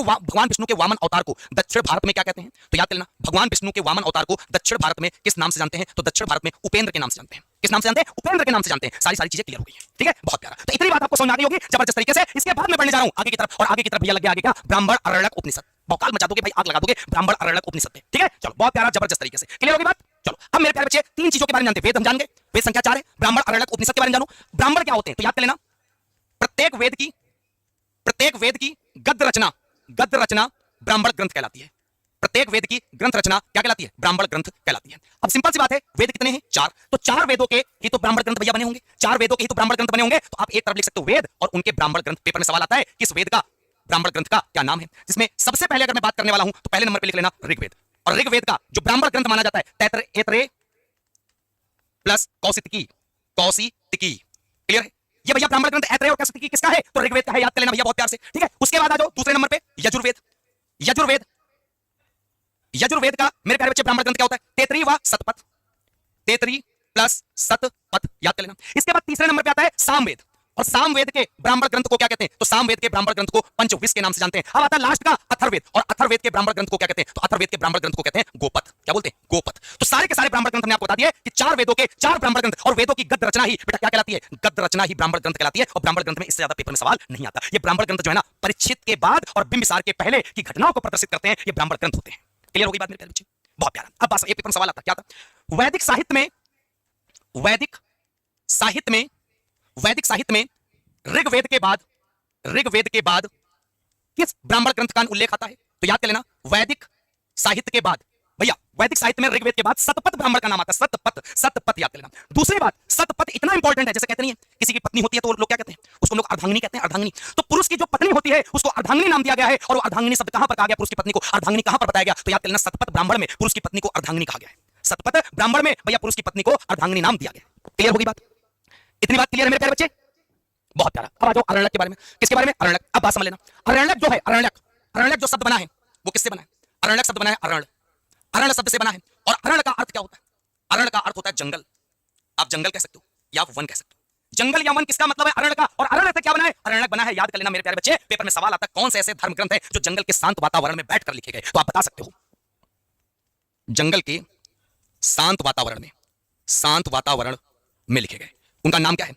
के वामन अवतार को दक्षिण भारत में क्या कहते हैं? तो याद कर लेना भगवान विष्णु के वामन अवतार को दक्षिण भारत में किस नाम से जानते हैं? तो दक्षिण भारत में उपेंद्र के नाम से जानते हैं। किस नाम से जानते हैं? उपेंद्र के नाम से जानते हैं। सारी चीजें क्लियर हो गई है। ठीक है? बहुत प्यारा। तो इतनी बात आपको समझ आ गई होगी जबरदस्त तरीके से। इसके बाद मैं बढ़ने जा रहा हूं आगे की तरफ, और आगे की तरफ भैया लग गया आगे क्या? ब्राह्मण अरण्यक उपनिषद। भौकाल मचा दोगे भाई, आग लगा दोगे ब्राह्मण अरण्यक उपनिषद पे। ठीक है? चलो, बहुत प्यारा जबरदस्त तरीके से क्लियर होगी बात। चलो, अब मेरे प्यारे बच्चे तीन चीजों के बारे में जानते हैं। वेद हम जान गए, वेद संख्या 4 है। ब्राह्मण अरण्यक उपनिषद के बारे में जानो। ब्राह्मण क्या होते हैं? तो याद कर लेना प्रत्येक वेद की गद्य रचना ब्राह्मण ग्रंथ कहलाती है। प्रत्येक वेद की ग्रंथ रचना क्या कहलाती है? ब्राह्मण ग्रंथ कहलाती है। अब सिंपल सी बात है, वेद कितने हैं? 4। तो 4 वेदों के ही तो ब्राह्मण ग्रंथ भैया बने होंगे, 4 वेदों के ही तो ब्राह्मण ग्रंथ बने होंगे। तो आप एक तरफ लिख सकते हो वेद और उनके ब्राह्मण ग्रंथ। पेपर में सवाल आता है किस वेद का, ब्राह्मण ग्रंथ का क्या नाम है? जिसमें सबसे पहले अगर मैं बात करने वाला हूं तो पहले नंबर पे लिख लेना ऋग्वेद। और ऋग्वेद का जो ब्राह्मण ग्रंथ माना जाता है तैतृय प्लस कौशितकी, कौशितकी। क्लियर है? ये भैया ब्राह्मण ग्रंथ ऐतरेय और कौशितकी किसका है? तो ऋग्वेद का है, याद कर लेना भैया बहुत प्यार से। ठीक है? उसके बाद आ जाओ दूसरे नंबर पे यजुर्वेद। यजुर्वेद, यजुर्वेद का मेरे प्यारे बच्चे ब्राह्मण ग्रंथ क्या होता है? तेतरी व सतपथ, तेतरी प्लस सतपथ, याद कर लेना। इसके बाद तीसरे नंबर पे आता है सामवेद, और सामवेद के ब्राह्मण ग्रंथ को क्या कहते हैं? तो सामवेद के ब्राह्मण ग्रंथ को पंचविश के नाम से जानते हैं। अब आता है लास्ट का अथर्ववेद, और अथर्ववेद के ब्राह्मण ग्रंथ को क्या कहते हैं? तो अथर्ववेद के ब्राह्मण ग्रंथ को कहते हैं गोपथ। क्या बोलते हैं? गोपथ। तो सारे के सारे ब्राह्मण ग्रंथ हमने आपको बता दिया कि 4 वेदों के 4 ब्राह्मण ग्रंथ, और वेदों की गद्य रचना ही बेटा क्या कहलाती है? गद्य रचना ही ब्राह्मण ग्रंथ कहलाती है। और ब्राह्मण ग्रंथ में इससे ज्यादा पेपर में सवाल नहीं आता। ये ब्राह्मण ग्रंथ जो है ना, परीक्षित के बाद और बिंबिसार के पहले की घटनाओं को प्रदर्शित करते हैं, ये ब्राह्मण ग्रंथ होते हैं। क्लियर हो गई बात मेरे प्यारे बच्चे? बहुत प्यारा। अब बात, ये पेपर में सवाल आता क्या था? वैदिक साहित्य में ऋग्वेद के बाद किस ब्राह्मण ग्रंथ का उल्लेख आता है? तो याद कर लेना वैदिक साहित्य के बाद भैया वैदिक साहित्य में ऋग्वेद के बाद सतपथ ब्राह्मण का नाम आता है। सतपथ, सतपथ याद कर लेना। दूसरी बात, सतपथ इतना इंपॉर्टेंट है, जैसे कहते नहीं है किसी की पत्नी होती है तो लोग क्या कहते हैं उसको, लोग अर्धांगिनी कहते हैं। अर्धांगिनी, तो पुरुष की जो पत्नी होती है उसको अर्धांगिनी नाम दिया गया है। और वो अर्धांगिनी शब्द कहां पर कहा गया, पुरुष की पत्नी को अर्धांगिनी कहां पर बताया गया, तो याद कर लेना सतपथ ब्राह्मण में पुरुष की पत्नी को अर्धांगिनी कहा गया है। सतपथ ब्राह्मण में भैया पुरुष की पत्नी को अर्धांगिनी नाम दिया गया। क्लियर होगी बात? इतनी बात क्लियर है मेरे प्यारे बच्चे? बहुत प्यारा। अब आ जाओ अरण्यक के बारे में। किसके बारे में? अरण्यक। अब बात समझ लेना, अरण्यक जो है, अरण्यक, अरण्यक जो शब्द बना है वो किससे बना है? अरण्यक शब्द बना है अरण्य, अरण्य शब्द से बना है। और अरण्य का अर्थ क्या होता है? अरण्य का अर्थ होता है जंगल। आप जंगल कह सकते हो या वन कह सकते हो। जंगल या वन किसका मतलब है? अरण्य का। और अरण्य से क्या बना है? अरण्यक बना है। याद कर लेना मेरे प्यारे बच्चे, पेपर में सवाल आता है कौन से ऐसे धर्म ग्रंथ है जो जंगल के शांत वातावरण में बैठकर लिखे गए, तो आप बता सकते हो जंगल के शांत वातावरण में, शांत वातावरण में लिखे गए, उनका नाम क्या है?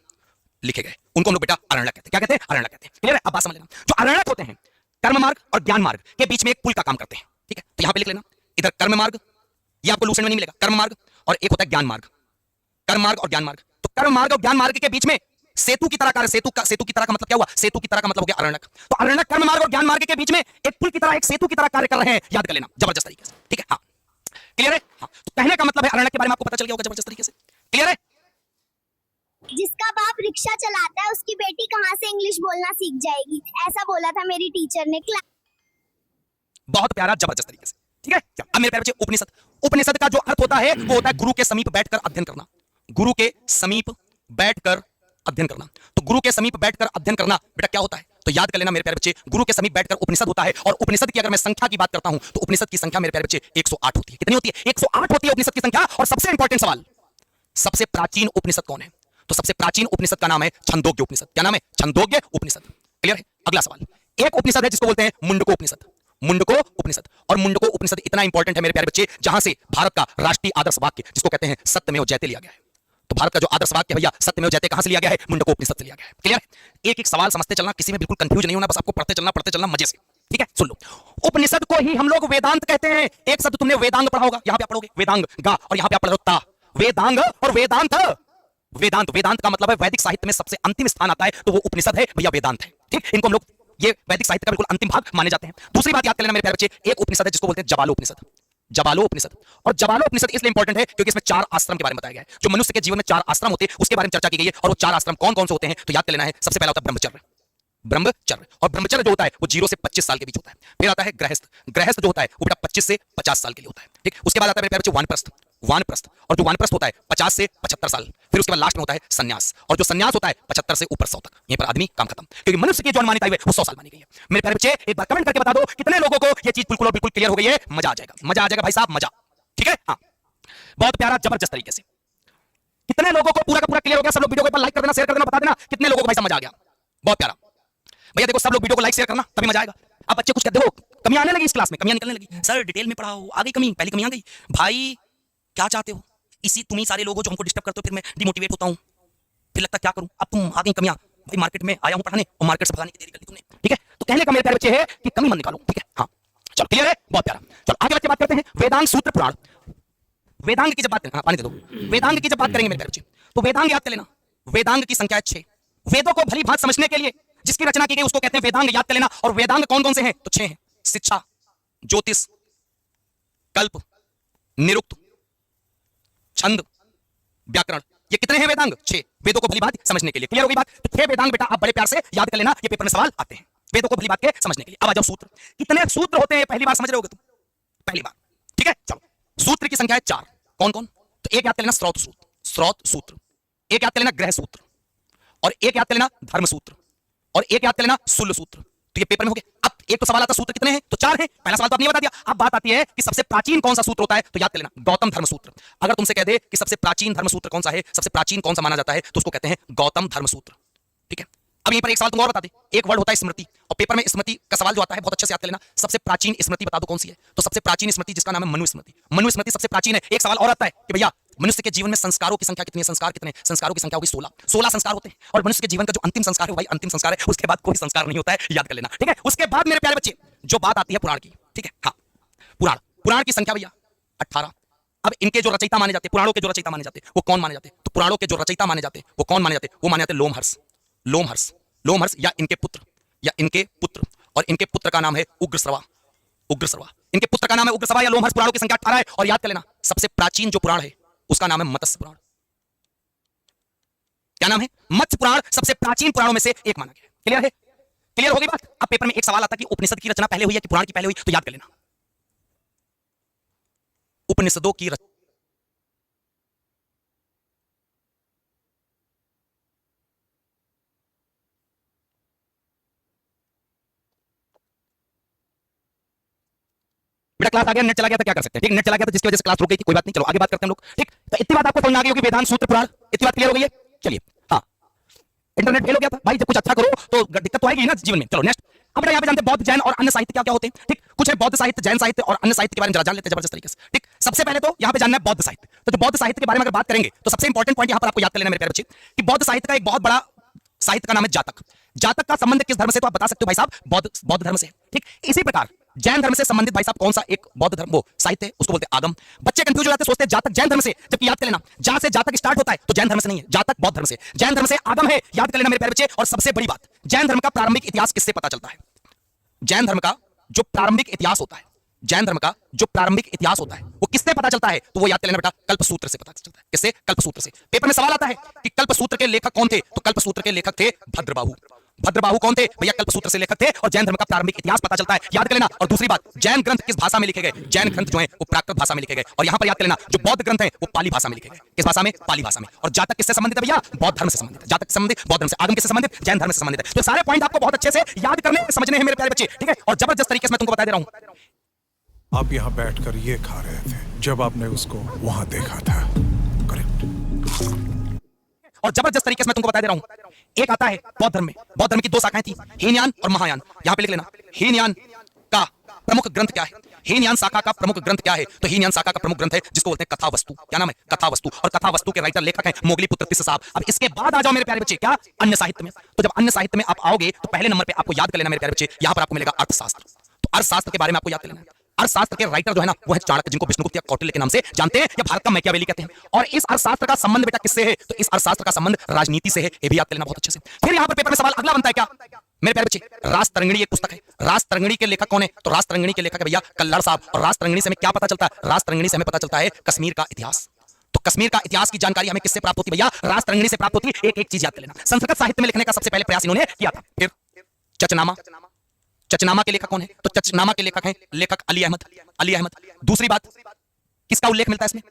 लिखे गए, उनको हम लोग बेटा अरण्यक कहते हैं। क्या कहते हैं? अरण्यक कहते हैं। क्लियर है? अब बात समझ लेना, जो अरण्यक होते हैं कर्म मार्ग और ज्ञान मार्ग के बीच में एक पुल का काम करते हैं। ठीक है, तो यहां पे लिख लेना, इधर कर्म मार्ग, ये आपको लूसेंट में नहीं मिलेगा, कर्म मार्ग, और एक होता है ज्ञान मार्ग। कर्म मार्ग और ज्ञान मार्ग, तो कर्म मार्ग और ज्ञान मार्ग के बीच में सेतु की तरह कार्य, सेतु की तरह का मतलब क्या हुआ? सेतु की तरह का मतलब हो गया अरण्यक। तो अरण्यक कर्म मार्ग और ज्ञान मार्ग के बीच में एक पुल की तरह, एक सेतु की तरह कार्य कर रहे हैं। याद कर लेना जबरदस्त तरीके से। ठीक है, हाँ क्लियर है? हाँ, तो कहने का मतलब है अरण्यक के बारे में आपको पता चल गया होगा जबरदस्त तरीके से। क्लियर है? जिसका बाप रिक्शा चलाता है उसकी बेटी कहाँ से इंग्लिश बोलना सीख जाएगी, ऐसा बोला था मेरी टीचर ने क्लास। बहुत प्यारा, जबरदस्त तरीके से। ठीक है, अब मेरे प्यारे बच्चे उपनिषद, उपनिषद का जो अर्थ होता है वो होता है गुरु के समीप बैठकर अध्ययन करना। गुरु के समीप बैठकर अध्ययन करना। तो गुरु के समीप बैठकर अध्ययन करना बेटा क्या होता है? तो याद कर लेना मेरे प्यारे बच्चे, गुरु के समीप बैठकर उपनिषद होता है। और उपनिषद की अगर मैं संख्या की बात करता हूं तो उपनिषद की संख्या मेरे प्यारे बच्चे 108 होती है। कितनी होती है? 108 होती है उपनिषद की संख्या। और सबसे इंपॉर्टेंट सवाल, सबसे प्राचीन उपनिषद कौन है? तो सबसे प्राचीन उपनिषद का नाम है छंदोग्य उपनिषद। क्या नाम है? छंदोग्य उपनिषद। क्लियर है? अगला सवाल, एक उपनिषद है जिसको बोलते हैं मुंडको उपनिषद। मुंडको उपनिषद, और मुंडको उपनिषद इतना इंपॉर्टेंट है मेरे प्यारे बच्चे, जहां से भारत का राष्ट्रीय आदर्श वाक्य जिसको कहते हैं सत्यमेव जयते लिया गया है। तो भारत का जो आदर्श वाक्य है भैया सत्यमेव जयते कहां से लिया गया है? मुंडको उपनिषद से लिया गया है। क्लियर है? एक एक सवाल समझते चलना, किसी में बिल्कुल कंफ्यूज नहीं होना, बस आपको पढ़ते चलना मजे से। ठीक है, सुन लो, उपनिषद को ही हम लोग वेदांत कहते हैं। एक शब्द तुमने वेदांग पढ़ा होगा, यहां पे आप पढ़ोगे वेदांग गा, और यहां पे आप पढ़ रहे हो ता। वेदांग और वेदांत, वेदांत, वेदांत का मतलब है वैदिक साहित्य में सबसे अंतिम स्थान आता है, तो वो उपनिषद है भैया, वेदांत है। ठीक, इनको हम लोग ये वैदिक साहित्य का बिल्कुल अंतिम भाग माने जाते हैं। दूसरी बात याद कर लेना मेरे प्यारे बच्चे, एक उपनिषद है जिसको बोलते हैं जबालो उपनिषद। जबालो उपनिषद, और जबालो उपनिषद इसलिए इंपॉर्टेंट है क्योंकि इसमें 4 आश्रम के बारे में बताया गया है। जो मनुष्य के जीवन में 4 आश्रम होते हैं उसके बारे में चर्चा की गई है। और वो 4 आश्रम कौन कौन से होते हैं? तो याद कर लेना है, सबसे पहला होता है ब्रह्मचर्य। ब्रह्मचर्य, और ब्रह्मचर्य जो होता है वो 0 से 25 साल के बीच होता है। फिर आता है गृहस्थ। गृहस्थ जो होता है वो बेटा 25 से 50 साल के लिए होता है। ठीक, उसके बाद आता है मेरे प्यारे बच्चे वानप्रस्थ। वानप्रस्थ, और जो वानप्रस्थ होता है 50 से 75 साल। फिर उसके बाद लास्ट में होता है सन्यास, और जो सन्यास होता है 75 से ऊपर 100 तक। यहीं पर आदमी काम खत्म, क्योंकि मनुष्य की जो मान्यता है वो 100 साल मानी गई है। मेरे प्यारे बच्चे एक बार कमेंट करके बता दो कितने लोगों को ये चीज बिल्कुल बिल्कुल क्लियर हो गई है। मजा आ जाएगा, मजा आ जाएगा भाई साहब, मजा। ठीक है, हाँ बहुत प्यारा, जबरदस्त तरीके से। कितने लोगों को पूरा का पूरा क्लियर हो गया? सब लोग वीडियो को लाइक कर देना, शेयर कर देना, बता देना कितने लोगों को भाई समझ आ गया। बहुत प्यारा भैया, देखो सब लोग वीडियो को लाइक शेयर करना, तभी मजा आएगा। अब बच्चे कुछ कहते हो, कमियां आने लगी इस क्लास में, कमियां निकलने लगी। सर डिटेल में पढ़ाओ, आ गई कमी, पहली कमी आ गई। भाई क्या चाहते हो? इसी तुम ही सारे लोग हो जो हमको डिस्टर्ब करते हो, फिर मैं डिमोटिवेट होता हूं, फिर लगता क्या करूं। अब तुम आ गई कमियां, भाई मार्केट में आया हूं पढ़ाने और मार्केट से भगाने की देरी कर दी तुमने। ठीक है, तो कहने का मेरे प्यारे बच्चे है कि कमी मत निकालो। ठीक है, हाँ चलो क्लियर है, बहुत प्यारा। चलो आगे बच्चे बात करते हैं वेदांग सूत्र पुराण। वेदांग की जब बात करें, पानी दे दो। वेदांग की जब बात करेंगे मेरे प्यारे बच्चे, तो वेदांग याद कर लेना, वेदांग की संख्या है 6। वेदों को भली भांति समझने के लिए जिसकी रचना की गई उसको कहते हैं वेदांग, याद कर लेना। और वेदांग कौन कौन से हैं? तो 6 हैं, शिक्षा, ज्योतिष, कल्प, निरुक्त, छंद, व्याकरण। ये कितने हैं वेदांग? 6, वेदों को भली बात समझने के लिए। क्लियर हो गई बात? तो 6 वेदांग बेटा आप बड़े प्यार से याद कर लेना, ये पेपर में सवाल आते हैं वेदों को भली बात के समझने के लिए। अब आ जाओ सूत्र, कितने सूत्र होते हैं? पहली बार समझ रहे होगे तुम, पहली बार। ठीक है, चलो सूत्र की संख्या है 4। कौन कौन? तो एक याद कर लेना स्रोत सूत्र, स्रोत सूत्र। एक याद कर लेना ग्रह सूत्र, और एक याद कर लेना धर्म सूत्र, और एक याद कर लेना सुल सूत्र। तो ये पेपर में हो गया। अब एक तो सवाल आता सूत्र कितने हैं? तो 4 हैं। पहला सवाल तो आपने बता दिया। अब बात आती है कि सबसे प्राचीन कौन सा सूत्र होता है? तो याद कर लेना गौतम धर्म सूत्र। अगर तुमसे कह दे कि सबसे प्राचीन धर्म सूत्र कौन सा है, सबसे प्राचीन कौन सा माना जाता है, तो उसको कहते हैं गौतम धर्म सूत्र। ठीक है, अब यहीं पर एक सवाल तुम और बता दे। एक वर्ड होता है स्मृति, और पेपर में स्मृति का सवाल जो आता है बहुत अच्छे से याद कर लेना। सबसे प्राचीन स्मृति बता दो कौन सी है? तो सबसे प्राचीन स्मृति जिसका नाम है मनुस्मृति। मनुस्मृति सबसे प्राचीन है। एक सवाल और आता है कि भैया मनुष्य के जीवन में संस्कारों की संख्या कितनी है? संस्कार कितने? संस्कारों की संख्या होगी 16। 16 संस्कार होते हैं। और मनुष्य के जीवन का जो अंतिम संस्कार है भाई अंतिम संस्कार है, उसके बाद कोई संस्कार नहीं होता है, याद कर लेना। ठीक है, उसके बाद मेरे प्यारे बच्चे जो बात आती है पुराण की। ठीक है, हाँ पुराण, पुराण की संख्या भैया 18। अब इनके जो रचयिता माने जाते हैं, पुराणों के जो रचयिता माने जाते हैं वो कौन माने जाते हैं? तो पुराणों के जो रचयिता माने जाते हैं वो कौन माने जाते हैं? वो माने जाते हैं लोमहर्ष। लोमहर्ष, लोमहर्ष या इनके पुत्र, या इनके पुत्र, और इनके पुत्र का नाम है उग्रश्रवा। उग्र सर्वा। इनके पुत्र का नाम है उग्र सर्वा या लोमहर्ष। पुराणों की संख्या 18 है और याद कर लेना सबसे प्राचीन जो पुराण है उसका नाम है मत्स्य पुराण। क्या नाम है? मत्स्य पुराण सबसे प्राचीन पुराणों में से एक माना गया है। क्लियर है? क्लियर हो गई बात? अब पेपर में एक सवाल आता कि उपनिषद की रचना पहले हुई है कि पुराण की पहले हुई, तो याद कर लेना उपनिषदों की रचना बेटा क्लास आ गया, नेट चला गया था, क्या कर सकते हैं? ठीक, नेट चला गया था जिसकी वजह से क्लास रुक गई थी, कोई बात नहीं, चलो आगे बात करते हैं हम लोग। ठीक, तो इतनी बात आपको समझ आ गई होगी वेदांत सूत्र पुराण, इतनी बात क्लियर हो गई है? चलिए, हाँ, इंटरनेट फेल हो गया था भाई, जब कुछ अच्छा करो तो दिक्कत तो आएगी ना जीवन में। चलो नेक्स्ट। अब बेटा यहाँ पे जानते हैं बौद्ध जैन और अन्य साहित्य क्या क्या होते हैं। ठीक, कुछ है बौद्ध साहित्य, जैन साहित्य और अन्य साहित्य के बारे में जरा जान लेते हैं जबरदस्त तरीके से। ठीक, सबसे पहले तो यहाँ पे जानना है बौद्ध साहित्य। तो जो बौद्ध साहित्य के बारे में अगर बात करेंगे तो सबसे इंपॉर्टेंट पॉइंट यहाँ पर आपको याद कर लेना मेरे प्यारे बच्चे कि बौद्ध साहित्य का एक बहुत बड़ा साहित्य का नाम है जातक। जातक का संबंध किस धर्म से? तो आप बता सकते हो भाई साहब बौद्ध धर्म से। ठीक, इसी प्रकार जैन धर्म से संबंधित भाई साहब कौन सा एक बौद्ध धर्म वो साहित्य है उसको बोलते हैं आगम। बच्चे कंफ्यूज हो जाते हैं, सोचते हैं जातक जैन धर्म से, जबकि याद कर लेना जहां से जातक स्टार्ट होता है तो जैन धर्म से नहीं है, जातक बौद्ध धर्म से। जैन धर्म से आगम है, याद कर लेना मेरे प्यारे बच्चे। और सबसे बड़ी बात, जैन धर्म का प्रारंभिक इतिहास किससे पता चलता है? जैन धर्म का जो प्रारंभिक इतिहास होता है, जैन धर्म का जो प्रारंभिक इतिहास होता है वो किससे पता चलता है? तो वो याद कर लेना बेटा कल्पसूत्र से पता चलता है। किससे? कल्पसूत्र से। पेपर में सवाल आता है कि कल्पसूत्र के लेखक कौन थे? तो कल्पसूत्र के लेखक थे भद्रबाहु। भद्रबाहु कौन थे? भैया कल्पसूत्र से लेखक थे और जैन धर्म का प्रारंभिक इतिहास पता चलता है, याद कर लेना। और दूसरी बात, जैन ग्रंथ किस भाषा में लिखे गए? जैन ग्रंथ जो है वो प्राकृत भाषा में लिखे गए। और यहां पर याद कर लेना जो बौद्ध ग्रंथ है वो पाली भाषा में लिखे गए। किस भाषा में? पाली भाषा में। और जातक किससे संबंधित है भैया? बौद्ध धर्म से संबंधित है। जातक संबंधित बौद्ध धर्म से। आगम किससे संबंधित? जैन धर्म से संबंधित है। तो सारे पॉइंट आपको बहुत अच्छे से याद करने समझने हैं मेरे प्यारे बच्चे। ठीक है, और जबरदस्त तरीके से मैं तुमको बता दे रहा हूं। आप यहाँ बैठकर ये खा रहे थे जब आपने उसको वहां देखा था, करेक्ट? और जबरदस्त तरीके से मैं तुमको बता दे रहा हूं। एक आता है बौद्ध धर्म में, बौद्ध धर्म की दो शाखाएं थी, हीनयान और महायान। यहां पे लिख लेना हीनयान का प्रमुख ग्रंथ क्या है? हीनयान शाखा का प्रमुख ग्रंथ क्या है? तो हीनयान शाखा का प्रमुख ग्रंथ है जिसको बोलते हैं कथा वस्तु। क्या नाम है? कथा वस्तु। और कथा वस्तु के राइटर लेखक हैं मोगली पुत्र तिस्स साहब। अब इसके बाद आ जाओ मेरे प्यारे बच्चे, क्या? अन्य साहित्य में। तो जब अन्य साहित्य में आप आओगे तो पहले नंबर पे आपको याद कर लेना मेरे प्यारे बच्चे, यहां पर आपको मिलेगा अर्थशास्त्र। तो अर्थशास्त्र के बारे में आपको याद कर लेना है। अर्थशास्त्र के राइटर जो है ना वो है चाणक्य, जिनको विष्णुगुप्त या कौटिल्य के नाम से जानते हैं, या भारत का मैकियावेली कहते हैं। और इस अर्थशास्त्र का संबंध बेटा किससे है? तो इस अर्थशास्त्र का संबंध राजनीति से है, ये भी याद कर लेना बहुत अच्छे से। फिर यहां पर पेपर में सवाल अगला बनता है क्या मेरे प्यारे बच्चे? राजतरंगिणी एक पुस्तक है। राजतरंगिणी के लेखक कौन है? तो राजतरंगिणी के लेखक है भैया कल्लड़ साहब। और राजतरंगिणी से हमें क्या पता चलता है? राजतरंगिणी से हमें पता चलता है कश्मीर का इतिहास। तो कश्मीर का इतिहास की जानकारी हमें किससे प्राप्त होती है भैया? राजतरंगिणी से प्राप्त होती है। एक एक चीज याद कर लेना। संस्कृत साहित्य में लिखने का सबसे पहले प्रयास इन्होंने किया था। फिर चचनामा, चचनामा के लेखक कौन है? तो चचनामा के लेखक हैं लेखक अली अहमद। अली अहमद। दूसरी बात, किसका उल्लेख मिलता है इसमें?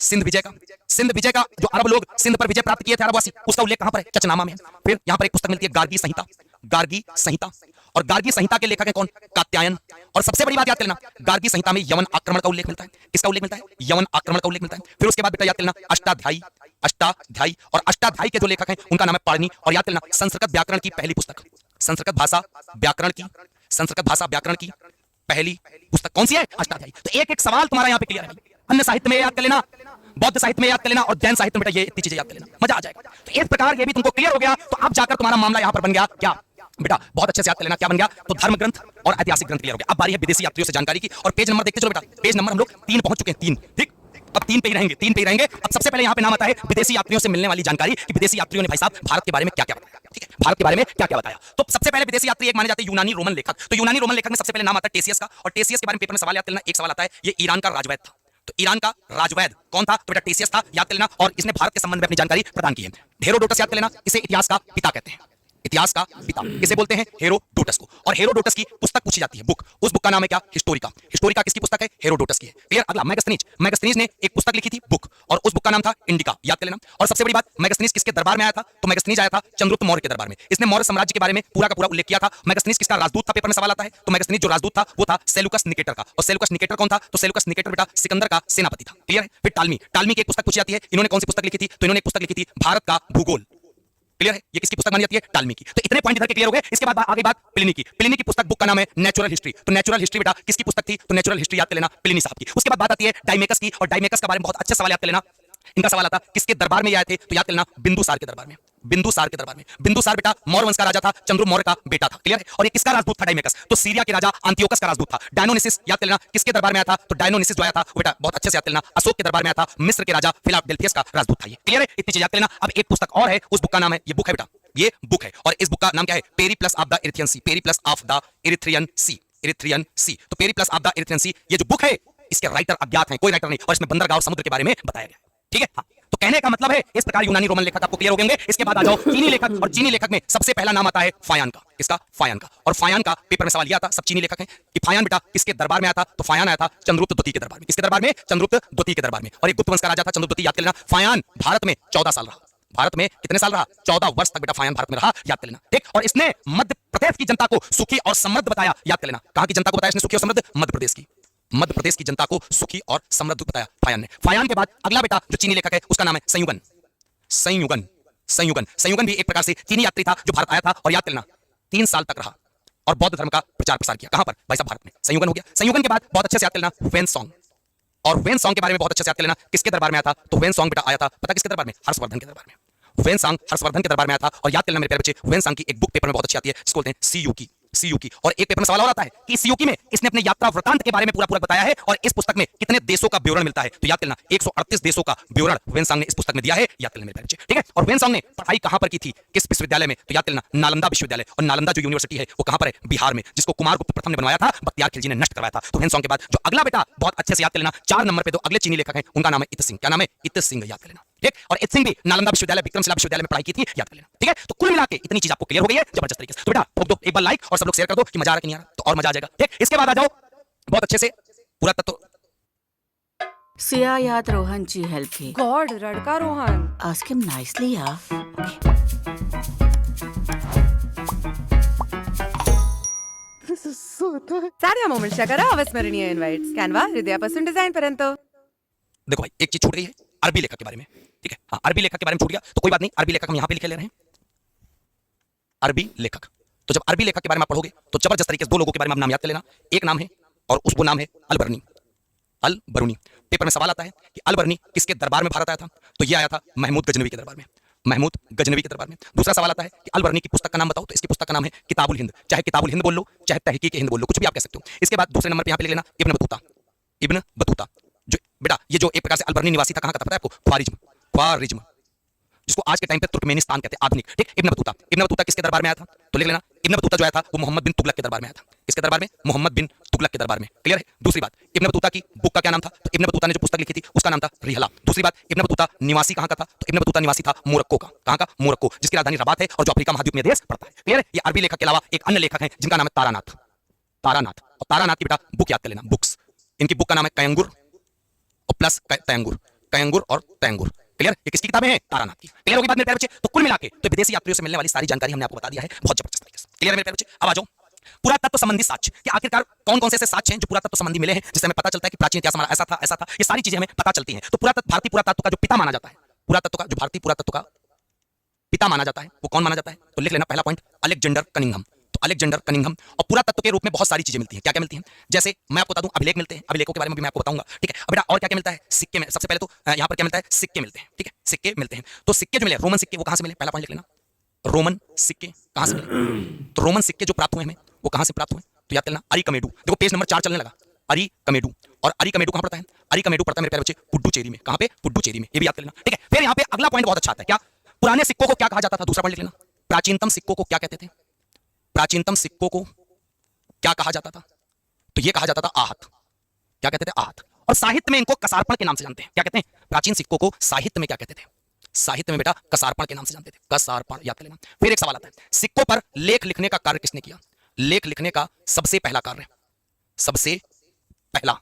सिंध विजय का। सिंध विजय का, जो अरब लोग सिंध पर विजय प्राप्त किए थे अरबवासी, उसका उल्लेख कहां पर है? चचनामा में। फिर यहां पर एक पुस्तक मिलती है गार्गी संहिता। गार्गी संहिता। और गार्गी संहिता के लेखक हैं कौन? कात्यायन। और सबसे बड़ी बात याद कर लेना, गार्गी संहिता में यवन आक्रमण का उल्लेख मिलता है। किसका उल्लेख मिलता है? यवन आक्रमण का उल्लेख मिलता है। फिर उसके बाद बेटा याद कर लेना अष्टाध्यायी। अष्टाध्यायी। और अष्टाध्यायी के जो लेखक हैं उनका नाम है पाणिनि। और याद कर लेना संस्कृत व्याकरण की पहली पुस्तक, संस्कृत भाषा व्याकरण की, संस्कृत भाषा व्याकरण की पहली पुस्तक कौन सी है? अष्टाध्यायी। तो एक एक सवाल तुम्हारा यहां पे क्लियर है। अन्य साहित्य में याद कर लेना, बौद्ध साहित्य में याद कर लेना, और जैन साहित्य में बेटा ये इतनी चीजें याद कर लेना, मजा आ जाएगा। तो इस प्रकार ये भी तुमको क्लियर हो गया, तो अब जाकर तुम्हारा मामला यहां पर बन गया क्या बेटा? बहुत अच्छे से याद कर लेना क्या बन गया? तो धर्म ग्रंथ और ऐतिहासिक ग्रंथ क्लियर हो गया। अब बारी है विदेशी यात्रियों से जानकारी की। और पेज नंबर देखते चलो बेटा, पेज नंबर हम लोग 3 पहुंच चुके हैं। 3, ठीक, अब 3 पे ही रहेंगे, 3 पे ही रहेंगे। अब सबसे पहले यहां पे नाम आता है विदेशी यात्रियों से मिलने वाली जानकारी कि विदेशी यात्रियों ने भाई साहब भारत के बारे में क्या क्या बताया। ठीक है, भारत के बारे में क्या क्या बताया। तो सबसे पहले विदेशी यात्री एक माने जाते हैं यूनानी रोमन लेखक। तो यूनानी रोमन लेखक में सबसे पहले नाम आता है टेसियस का। और टेसियस के बारे में पेपर में सवाल याद कर लेना। एक सवाल आता है ये ईरान का राजवैद था। तो ईरान का राजवैद कौन था? तो बेटा टेसियस था, याद कर लेना। और इसने भारत के संबंध में अपनी जानकारी प्रदान की है। हेरोडोटस याद कर लेना, इसे इतिहास का पिता कहते हैं। इतिहास का पिता इसे बोलते हैं हेरोडोटस को। और हेरोडोटस की पुस्तक पूछी जाती है, बुक। उस बुक का नाम है क्या? हिस्टोरिका। हिस्टोरिका किसकी पुस्तक है? हेरोडोटस की है। क्लियर? अगला मैगस्थनीज। मैगस्थनीज ने एक पुस्तक लिखी थी, बुक, और उस बुक का नाम था इंडिका, याद कर लेना। और सबसे बड़ी बात, मैगस्थनीज किसके दरबार में आया था? तो मैगस्थनीज आया था चंद्रगुप्त मौर्य के दरबार में। इसने मौर्य साम्राज्य के बारे में पूरा का पूरा उल्लेख किया था। मैगस्थनीज किसका राजदूत था? पेपर में सवाल आता है। तो मैगस्थनीज जो राजदूत था वो था सेलुकस निकेटर का। और सेलुकस निकेटर कौन था? तो सेलुकस निकेटर बेटा सिकंदर का सेनापति था। क्लियर है? फिर टालमी। टालमी की एक पुस्तक पूछी जाती है। इन्होंने कौन सी पुस्तक लिखी थी? तो इन्होंने एक पुस्तक लिखी थी भारत का भूगोल। क्लियर है? ये किसकी पुस्तक मानी जाती है? टालमी की। तो इतने पॉइंट इधर के क्लियर हो गए। इसके बाद आगे बात प्लिनी की। प्लिनी की पुस्तक, बुक का नाम है नेचुरल हिस्ट्री। तो नेचुरल हिस्ट्री बेटा किसकी पुस्तक थी? तो नेचुरल हिस्ट्री याद कर लेना प्लिनी साहब की। उसके बाद बात आती है डाइमेकस की। और डाइमेकस के बारे में बहुत अच्छा सवाल याद कर लेना। इनका सवाल आता किसके दरबार में आए थे? तो याद कर लेना बिंदुसार के दरबार में। बिंदुसार के दरबार में। बिंदुसार बेटा मौर्य वंश का राजा था, चंद्रगुप्त मौर्य का बेटा था। क्लियर है? और ये किसका राजदूत था? डाइमेकस। तो सीरिया के राजा अंतियोकस का राजदूत था। डायनोनिसिस याद कर लेना किसके दरबार में आया था? तो डायनोनिसिस जो आया था बेटा बहुत अच्छे से याद कर लेना अशोक के दरबार में आया था। मिस्र के राजा फिलाडेल्फियस का राजदूत था ये। क्लियर है? इतनी चीज याद कर लेना। अब एक पुस्तक और है, उस बुक का नाम है, ये बुक है बेटा, ये बुक है। और इस बुक का नाम क्या है? Periplus of the Erythraean Sea. Periplus of the Erythraean Sea. Erythraean Sea. तो Periplus of the Erythraean Sea, ये जो बुक है इसके राइटर अज्ञात हैं, कोई राइटर नहीं, और इसमें बंदरगाह और समुद्र के बारे में बताया गया। ठीक है, हाँ। तो कहने का मतलब है इस प्रकार यूनानी रोमन लेखक आपको क्लियर हो गए। इसके बाद आ जाओ चीनी लेखक, और चीनी लेखक में सबसे पहला नाम आता है फायान का। किसका? फायान का। और फायान का पेपर में सवाल यह आता, सब चीनी लेखक हैं, कि फायान बेटा किसके दरबार में आया था? तो फायान आया था चंद्रगुप्त द्वितीय के दरबार में। किसके दरबार में? चंद्रगुप्त द्वितीय के दरबार में। और एक गुप्त वंश का राजा था चंद्रगुप्त द्वितीय, याद कर लेना। फायान भारत में 14 साल रहा। भारत में कितने साल रहा? 14 वर्ष तक बेटा फायान भारत में रहा, याद कर लेना। ठीक, और इसने मध्य प्रदेश की जनता को सुखी और समृद्ध बताया, याद कर लेना। कहां की जनता को बताया इसने सुखी और समृद्ध? मध्य प्रदेश की। मध्य प्रदेश की जनता को सुखी और समृद्ध बताया फायान ने। फायान के बाद अगला बेटा जो चीनी लेखक है उसका नाम है संयुगन। संयुगन, संयुगन, संयुगन भी एक प्रकार से चीनी यात्री था जो भारत आया था, और याद करना 3 साल तक रहा और बौद्ध धर्म का प्रचार प्रसार किया। कहां पर? भाई साहब भारत में। संयुगन हो गया। संयुगन के बाद बहुत अच्छे से याद कर लेना वेनसोंग, और वेनसोंग के बारे में बहुत अच्छे से याद कर लेना। किसके दरबार में आया था? तो वेनसोंग बेटा आया था, पता किसके दरबार में? हर्षवर्धन के दरबार में। वेनसोंग हर्षवर्धन के दरबार में आया था। और याद कर लेना मेरे प्यारे बच्चे, वेनसोंग की एक बुक पेपर में बहुत अच्छी आती है जिसको बोलते हैं सीयूकी। सीयूकी। और एक पेपर में सवाल और आता है कि सीयूकी में इसने अपने यात्रा वृतांत के बारे में पूरा पूरा बताया है, और इस पुस्तक में कितने देशों का विवरण मिलता है? तो याद करना 138 देशों का विवरण वेनसोंग ने इस पुस्तक में दिया है, याद कर लेना मेरे प्यारे बच्चे। ठीक है, और वेनसोंग ने पढ़ाई कहां पर की थी? किस विश्वविद्यालय में? तो याद करना नालंदा विश्वविद्यालय। और नालंदा जो यूनिवर्सिटी है वो कहां पर है? बिहार में, जिसको कुमारगुप्त प्रथम ने बनवाया था, बख्तियार खिलजी ने नष्ट करवाया था। तो वेनसोंग के बाद जो अगला बेटा बहुत अच्छे से याद कर लेना, 4 नंबर पे दो अगले चीनी लेखक हैं, उनका नाम है इत सिंह। क्या नाम है? इत सिंह, याद कर लेना। ठीक, और इत सिंह भी नालंदा विश्वविद्यालय विक्रमशिला विश्वविद्यालय में पढ़ाई की थी, याद कर लेना। ठीक है, तो कुल मिला के इतनी चीज आपको क्लियर हो गई है जबरदस्त तरीके से। तो बेटा ठोक दो एक बार लाइक, और सब लोग शेयर कर दो कि मजा आ रहा है कि नहीं आ रहा, तो और मजा आ जाएगा। ठीक, इसके बाद आ जाओ बहुत अच्छे से पूरा तत्व। सिया याद रोहन जी हेल्प की। गॉड, रड़का Rohan. Ask him nicely, yeah. साऱ्या मोमेंट्सच्या करा अविस्मरणीय इनवाइट्स. कॅनवा हृदयापासून डिझाईन पर्यंत. देखो भाई एक चीज छूट गई है अरबी लेखक के बारे में। ठीक है, हाँ, अरबी लेखक के बारे में छूट गया तो कोई बात नहीं, अरबी लेखक हम यहां पे लिखे ले रहे हैं, अरबी लेखक। तो जब अरबी लेखक के बारे में आप पढ़ोगे तो जबरदस्त तरीके से 2 लोगों के बारे में आप नाम याद कर लेना। एक नाम है और वो नाम है अल-बरनी। अल-बरूनी। पेपर में सवाल आता है कि अल-बरनी किसके दरबार में भारत आया था? तो ये आया था महमूद गजनवी के दरबार में। महमूद गजनवी के दरबार में। दूसरा सवाल आता है कि अल-बरनी की पुस्तक का नाम बताओ, तो इसकी पुस्तक का नाम है किताबुल हिंद। चाहे किताबुल हिंद बोल लो, चाहे तहकीक हिंद बोल लो, कुछ भी आप कह सकते हो। इसके बाद दूसरे नंबर पे यहां पे लिख लेना इब्न बतूता। इब्न बतूता जो बेटा ये जो एक प्रकार से अल-बरनी निवासी था, कहां का था पता है आपको? ख्वारिज्म। ख्वारिज्म जिसको आज के टाइम पे तुर्कमेनिस्तान कहते हैं, आधुनिक। ठीक, इब्न बतूता। इब्न बतूता किसके दरबार में आया था? तो लिख लेना इब्न बतूता जो आया था वो मोहम्मद बिन तुगलक के दरबार में आया था। किसके दरबार में? मोहम्मद बिन तुगलक के दरबार में। क्लियर है? दूसरी बात, इब्न बतूता की बुक का क्या नाम था? तो इब्न बतूता ने जो पुस्तक लिखी थी उसका नाम था रिहला। दूसरी बात, इब्न बतूता निवासी कहां का था? तो इब्न बतूता निवासी था मोरक्को का। कहां का? मोरक्को, जिसकी राजधानी रबात है और जो अफ्रीका महाद्वीप में देश पड़ता है। क्लियर है? ये अरबी लेखक के अलावा एक अन्य लेखक है जिनका नाम है तारानाथ। तारानाथ। और तारानाथ की बेटा बुक याद कर लेना, बुक्स। इनकी बुक का नाम है कयंगुर और प्लस तयंगुर। कयंगुर और तयंगुर। क्लियर? ये किसकी किताबें हैं? तारानाथ की। क्लियर होगी बात मेरे प्यारे बच्चे? तो कुल मिला के तो विदेशी यात्रियों से मिलने वाली सारी जानकारी हमने आपको बता दिया है बहुत जबरदस्त तरीके से। क्लियर है मेरे प्यारे बच्चे? अब आ जाओ पुरातत्व संबंधी साक्ष्य कि आखिरकार कौन कौन से ऐसे साक्ष्य हैं जो पुरातत्व संबंधी मिले हैं जिससे हमें पता चलता है कि प्राचीन इतिहास हमारा ऐसा था ऐसा था। ये सारी चीजें हमें पता चलती हैं। तो पुरातत्व, भारतीय पुरातत्व का जो पिता माना जाता है, पुरातत्व का जो भारतीय पुरातत्व का पिता माना जाता है वो कौन माना जाता है? तो लिख लेना पहला पॉइंट, अलेक्जेंडर कनिंघम। तो अलेक्जेंडर कनिंघम। और पुरातत्व के रूप में बहुत सारी चीजें मिलती हैं। क्या क्या मिलती हैं? जैसे मैं आपको बता दूं अभिलेख मिलते हैं, अभिलेखों के बारे में भी मैं आपको बताऊंगा। ठीक है, अब बेटा और क्या क्या मिलता है? सिक्के में। सबसे पहले तो यहां पर क्या मिलता है? सिक्के मिलते हैं। ठीक है, सिक्के मिलते हैं। तो सिक्के जो मिले, रोमन सिक्के, वो कहां से मिले? पहला पॉइंट लिख लेना, रोमन सिक्के कहां से मिले? तो रोमन सिक्के जो प्राप्त हुए हमें वो कहां से प्राप्त हुए? तो याद करना अरिकमेडु। देखो पेज नंबर 4 चलने लगा, अरिकमेडु। और अरिकमेडु कहां पड़ता है? अरिकमेडु पड़ता है मेरे प्यारे बच्चे पुडुचेरी में। कहां पे? पुडुचेरी में। ये भी याद कर लेना। ठीक है, फिर यहां पे अगला पॉइंट बहुत अच्छा आता है। क्या? पुराने सिक्कों को क्या कहा जाता था? दूसरा पॉइंट लिख लेना, प्राचीनतम सिक्कों को क्या कहते थे? प्राचीनतम सिक्कों को क्या कहा जाता था? तो ये कहा जाता था आहत। क्या कहते थे? आहत। और साहित्य में इनको कसारपण के नाम से जानते हैं। क्या कहते हैं? प्राचीन सिक्कों को साहित्य में क्या कहते थे? साहित्य में बेटा कसारपण के नाम से जानते थे। कसारपण, याद कर लेना। फिर एक सवाल आता है, सिक्कों पर लेख लिखने का कार्य किसने किया? लेख लिखने का सबसे पहला कार्य, सबसे पहला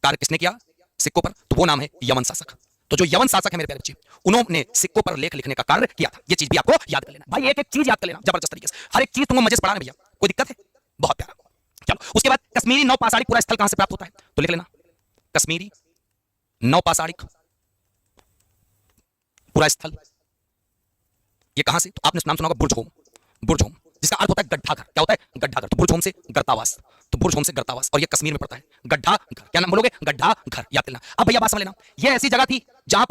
कार्य किसने किया सिक्कों पर? तो वो नाम है यवन शासक। तो जो यवन शासक है मेरे प्यारे बच्चे, उन्होंने सिक्कों पर लेख लिखने का कार्य किया था। ये चीज भी आपको याद कर लेना भाई, एक एक चीज याद कर लेना जबरदस्त तरीके से। हर एक चीज तुमको मजे से पढ़ाना भैया, कोई दिक्कत है? बहुत प्यारा। चलो उसके बाद कश्मीरी नौपाषाणिक पूरा स्थल कहां से प्राप्त होता है? तो लिख लेना कश्मीरी नौपाषाणिक पूरा स्थल, ये कहां से? तो आपने नाम सुना होगा बुर्जहोम। बुर्जहोम जिसका अर्थ होता है गड्ढा घर। क्या होता है? गड्ढा घर। तो बुर्जहोम से गर्तावास। तो बुर्जहोम से गर्तावास, और ये कश्मीर में पड़ता है। गड्ढा घर, क्या नाम बोलोगे? गड्ढा घर, याद करना। अब भैया बात समझ लेना, ये ऐसी जगह थी जहां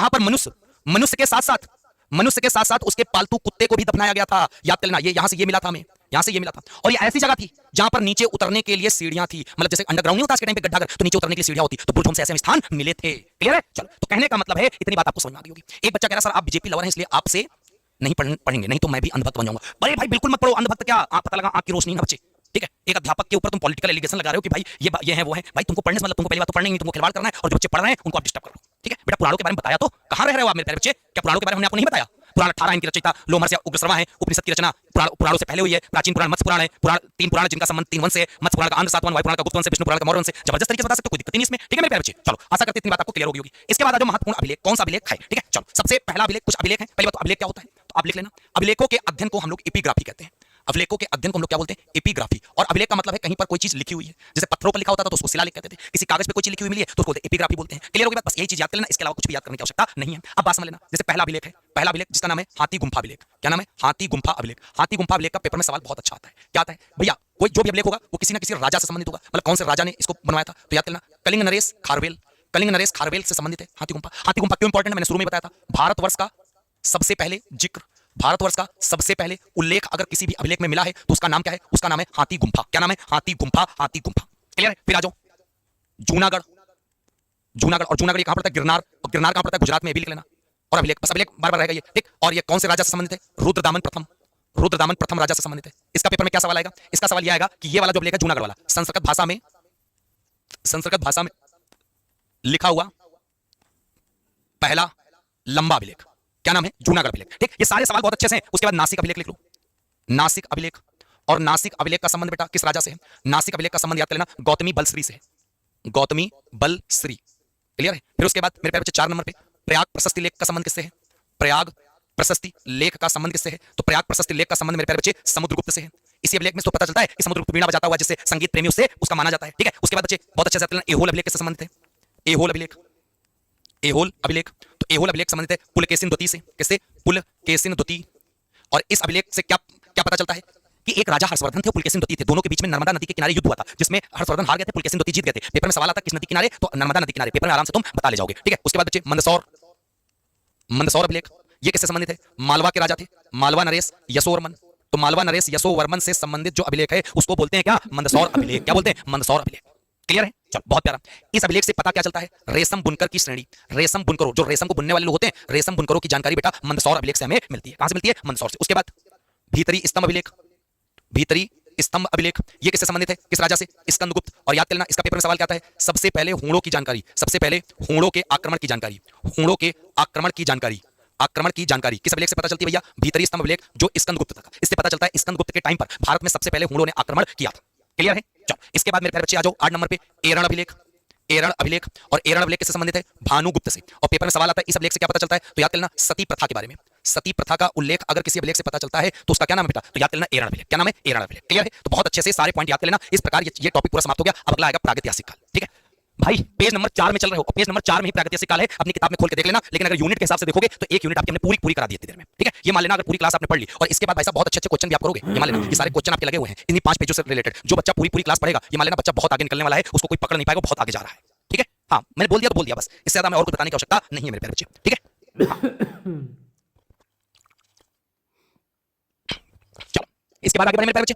पर मनुष्य के साथ साथ उसके पालतू कुत्ते को भी दफनाया गया था। याद कर लेना, ये यहां से ये मिला था हमें, यहां से ये मिला था। और ये ऐसी जगह थी जहां पर नीचे उतरने के लिए सीढ़ियां थी। मतलब जैसे अंडरग्राउंड नहीं होता आज के टाइम पे गड्ढा घर, तो नीचे उतरने के लिए सीढ़ियां होती। तो बुर्जहोम से ऐसे स्थान मिले थे। क्लियर है? चलो, तो कहने का मतलब है इतनी बात आपको समझ में आ गई होगी। एक बच्चा कह रहा सर आप बीजेपी लवर हैं इसलिए आपसे नहीं पढ़ेंगे, नहीं तो मैं भी अंधभक्त बन जाऊंगा। अरे भाई बिल्कुल मत पढ़ो अंधभक्त, क्या पता लगा आंख की रोशनी ना बचे। ठीक है, एक अध्यापक के ऊपर तुम पॉलिटिकल एलिगेशन लगा रहे हो कि भाई ये है वो है। भाई तुमको पढ़ने से मतलब, तुमको पहली बात तो पढ़ना ही नहीं, तुमको खिलवाड़ करना है, और जो बच्चे पढ़ रहे हैं उनको आप डिस्टर्ब कर रहे हो। ठीक है बेटा, पुराणों के बारे में बताया तो कहां रह रहे हो आप मेरे प्यारे बच्चे? क्या पुराणों के बारे में हमने आपको नहीं बताया? पुराण 18 इनकी रचयिता लोमहर्षि उग्रश्रवा है। उपनिषद की रचना पुराणों से पहले हुई है। प्राचीन पुराण मत्स्य पुराण है। तीन पुराण जिनका संबंध 3 वंश से, मत्स्य पुराण का अंध 7 वन, वायु पुराण का गुप्त वंश से, विष्णु पुराण का मौर्य वंश से। जबरदस्त तरीके से बता सकते हो, कोई दिक्कत नहीं इसमें। ठीक है मेरे प्यारे बच्चे, चलो आशा करते हैं इतनी बात आपको क्लियर होगी। इसके बाद जो महत्वपूर्ण अभिलेख, कौन सा अभिलेख है? ठीक है चलो, सबसे पहला अभिलेख, कुछ अभिलेख है। पहली बात तो अभिलेख क्या होता है तो आप लिख लेना। अभिलेखों के अध्ययन को हम लोग एपिग्राफी कहते हैं। अभिलेखों के अध्ययन को हम लोग क्या बोलते हैं? एपिग्राफी। और अभिलेख का मतलब है कहीं पर कोई चीज लिखी हुई है, जैसे पत्थरों पर लिखा होता था तो उसको शिलालेख कहते थे, किसी कागज पे कोई चीज लिखी हुई मिली है तो उसको एपिग्राफी बोलते हैं। क्लियर हो गई बात? बस यही चीज याद कर लेना, इसके अलावा कुछ भी याद करने की आवश्यकता नहीं है। अब बात समझ लेना, जैसे पहला अभिलेख है, पहला अभिलेख जिसका नाम है हाथी गुम्फा अभिलेख। क्या नाम है? हाथी गुम्फा अभिलेख। हाथी गुम्फा अभिलेख का पेपर में सवाल बहुत अच्छा आता है। क्या आता है भैया? कोई जो भी अभिलेख होगा वो किसी न किसी राजा से संबंधित होगा। मतलब कौन से राजा ने इसको बनवाया था तो याद करना, कलिंग नरेश खारवेल। कलिंग नरेश खारवेल से संबंधित है हाथी गुम्फा। हाथी गुम्फा क्यों इंपॉर्टेंट है मैंने शुरू में बताया था। भारतवर्ष का सबसे पहले जिक्र, भारतवर्ष का सबसे पहले उल्लेख अगर किसी भी अभिलेख में मिला है तो उसका नाम क्या है? उसका नाम है हाथी गुम्फा। क्या नाम है? हाथी गुम्फा। हाथी गुम्फा। क्लियर है? फिर आ जाओ जूनागढ़। जूनागढ़, और जूनागढ़ कहां पड़ता है? गिरनार। और गिरनार कहां पड़ता है? गुजरात में। भी लिख लेना। और अभिलेख, बस अभिलेख बार बार रहेगा ये, ठीक। और ये कौन से राजा से संबंधित है? रुद्रदामन प्रथम। रुद्रदामन प्रथम राजा से संबंधित है। इसका पेपर में क्या सवाल आएगा? इसका सवाल यह आएगा कि ये वाला जो अभिलेख है जूनागढ़ वाला, संस्कृत भाषा में लिखा हुआ पहला लंबा अभिलेख, क्या नाम है? जूनागढ़ अभिलेख। ठीक, ये सारे सवाल बहुत अच्छे से हैं। उसके बाद नासिक अभिलेख लिख लो। नासिक अभिलेख, और नासिक अभिलेख का संबंध बेटा किस राजा से है? नासिक अभिलेख का संबंध याद कर लेना, गौतमी बलश्री से है। गौतमी बलश्री। क्लियर है? फिर उसके बाद मेरे प्यारे बच्चे 4 नंबर पे प्रयाग प्रशस्ति लेख का संबंध किससे है? प्रयाग प्रशस्ति लेख का संबंध किससे है? तो प्रयाग प्रशस्ति लेख का संबंध मेरे प्यारे बच्चे समुद्रगुप्त से है। इसी अभिलेख में तो पता चलता है कि समुद्रगुप्त वीणा बजाता हुआ जिससे संगीत प्रेमी उससे उसका माना जाता है। ठीक है, उसके बाद बच्चे बहुत अच्छे से एहोल अभिलेख से संबंधित है। एहोल अभिलेख, एहोल अभिलेख, तो एहोल अभिलेख संबंधित है पुलकेशिन द्वितीय से। किससे? पुलकेशिन द्वितीय। और इस अभिलेख से क्या क्या पता चलता है कि एक राजा हर्षवर्धन थे, पुलकेशिन द्वितीय थे। दोनों के बीच में नर्मदा नदी के किनारे युद्ध हुआ था, जिसमें हर्षवर्धन हार गए थे, पुलकेशिन द्वितीय जीत गए थे। पेपर में सवाल आता है किस नदी किनारे? तो नर्मदा नदी किनारे। पेपर में आराम से तुम बता ले जाओगे। ठीक है, उसके बाद बच्चे मंदसौर, मंदसौर अभिलेख, ये किससे संबंधित है? मालवा के राजा थे, मालवा नरेश यशोवर्मन। तो मालवा नरेश यशोवर्मन से संबंधित जो अभिलेख है उसको बोलते हैं क्या? मंदसौर अभिलेख। क्या बोलते हैं? मंदसौर अभिलेख। क्लियर है? चलो बहुत प्यारा। इस अभिलेख से पता क्या चलता है? रेशम बुनकर की श्रेणी, रेशम बुनकरों, जो रेशम को बुनने वाले लोग होते हैं, रेशम बुनकरों की जानकारी बेटा मंदसौर अभिलेख से हमें मिलती है। कहां से मिलती है? मंदसौर से। उसके बाद भीतरी स्तंभ अभिलेख, भीतरी स्तंभ अभिलेख, ये किससे संबंधित है? किस राजा से? स्कंदगुप्त। और याद करना, इसका पेपर में सवाल क्या आता है? सबसे पहले हूणों की जानकारी, सबसे पहले हूणों के आक्रमण की जानकारी, हूणों के आक्रमण की जानकारी, आक्रमण की जानकारी किस अभिलेख से पता चलती है भैया? भीतरी स्तंभ अभिलेख, जो स्कंदगुप्त था। इससे पता चलता है स्कंदगुप्त के टाइम पर भारत में सबसे पहले हूणों ने आक्रमण किया था। क्लियर है? चलो इसके बाद मेरे प्यारे बच्चे आ जाओ 8 नंबर पे एरण अभिलेख। एरण अभिलेख, और एरण अभिलेख किससे संबंधित है? भानुगुप्त से। और पेपर में सवाल आता है इस अभिलेख से क्या पता चलता है? तो याद करना सती प्रथा के बारे में। सती प्रथा का उल्लेख अगर किसी अभिलेख से पता चलता है तो उसका क्या नाम है बेटा? तो याद करना एरण अभिलेख। क्या नाम है? एरण अभिलेख। क्लियर है? तो बहुत अच्छे से सारे पॉइंट याद कर लेना। इस प्रकार ये टॉपिक पूरा समाप्त हो गया। अब अगला आएगा प्रागैतिहासिक काल। ठीक है भाई, पेज नंबर 4 में चल रहे हो, पेज नंबर 4 में ही प्रागैतिहासिक काल है। अपनी किताब में खोल के देख लेना। लेकिन अगर यूनिट के हिसाब से देखोगे तो एक यूनिट आपकी हमने पूरी करा दी इतनी देर में। ठीक है, ये मान लेना अगर पूरी क्लास आपने पढ़ ली और इसके बाद भाई साहब बहुत अच्छे क्वेश्चन भी आप करोगे। ये मान लेना ये सारे क्वेश्चन आपके लगे हुए हैं इन्हीं 5 पेजों से रिलेटेड। जो बच्चा पूरी क्लास पढ़ेगा, ये मान लेना बच्चा बहुत आगे निकलने वाला है, उसको कोई पकड़ नहीं पाएगा, बहुत आगे जा रहा है। ठीक है, हाँ मैंने बोल दिया तो बोल दिया, बस इससे ज्यादा मैं और कुछ बताने की आवश्यकता नहीं है मेरे प्यारे बच्चे। ठीक है, चलो इसके बाद आगे बढ़े मेरे प्यारे बच्चे।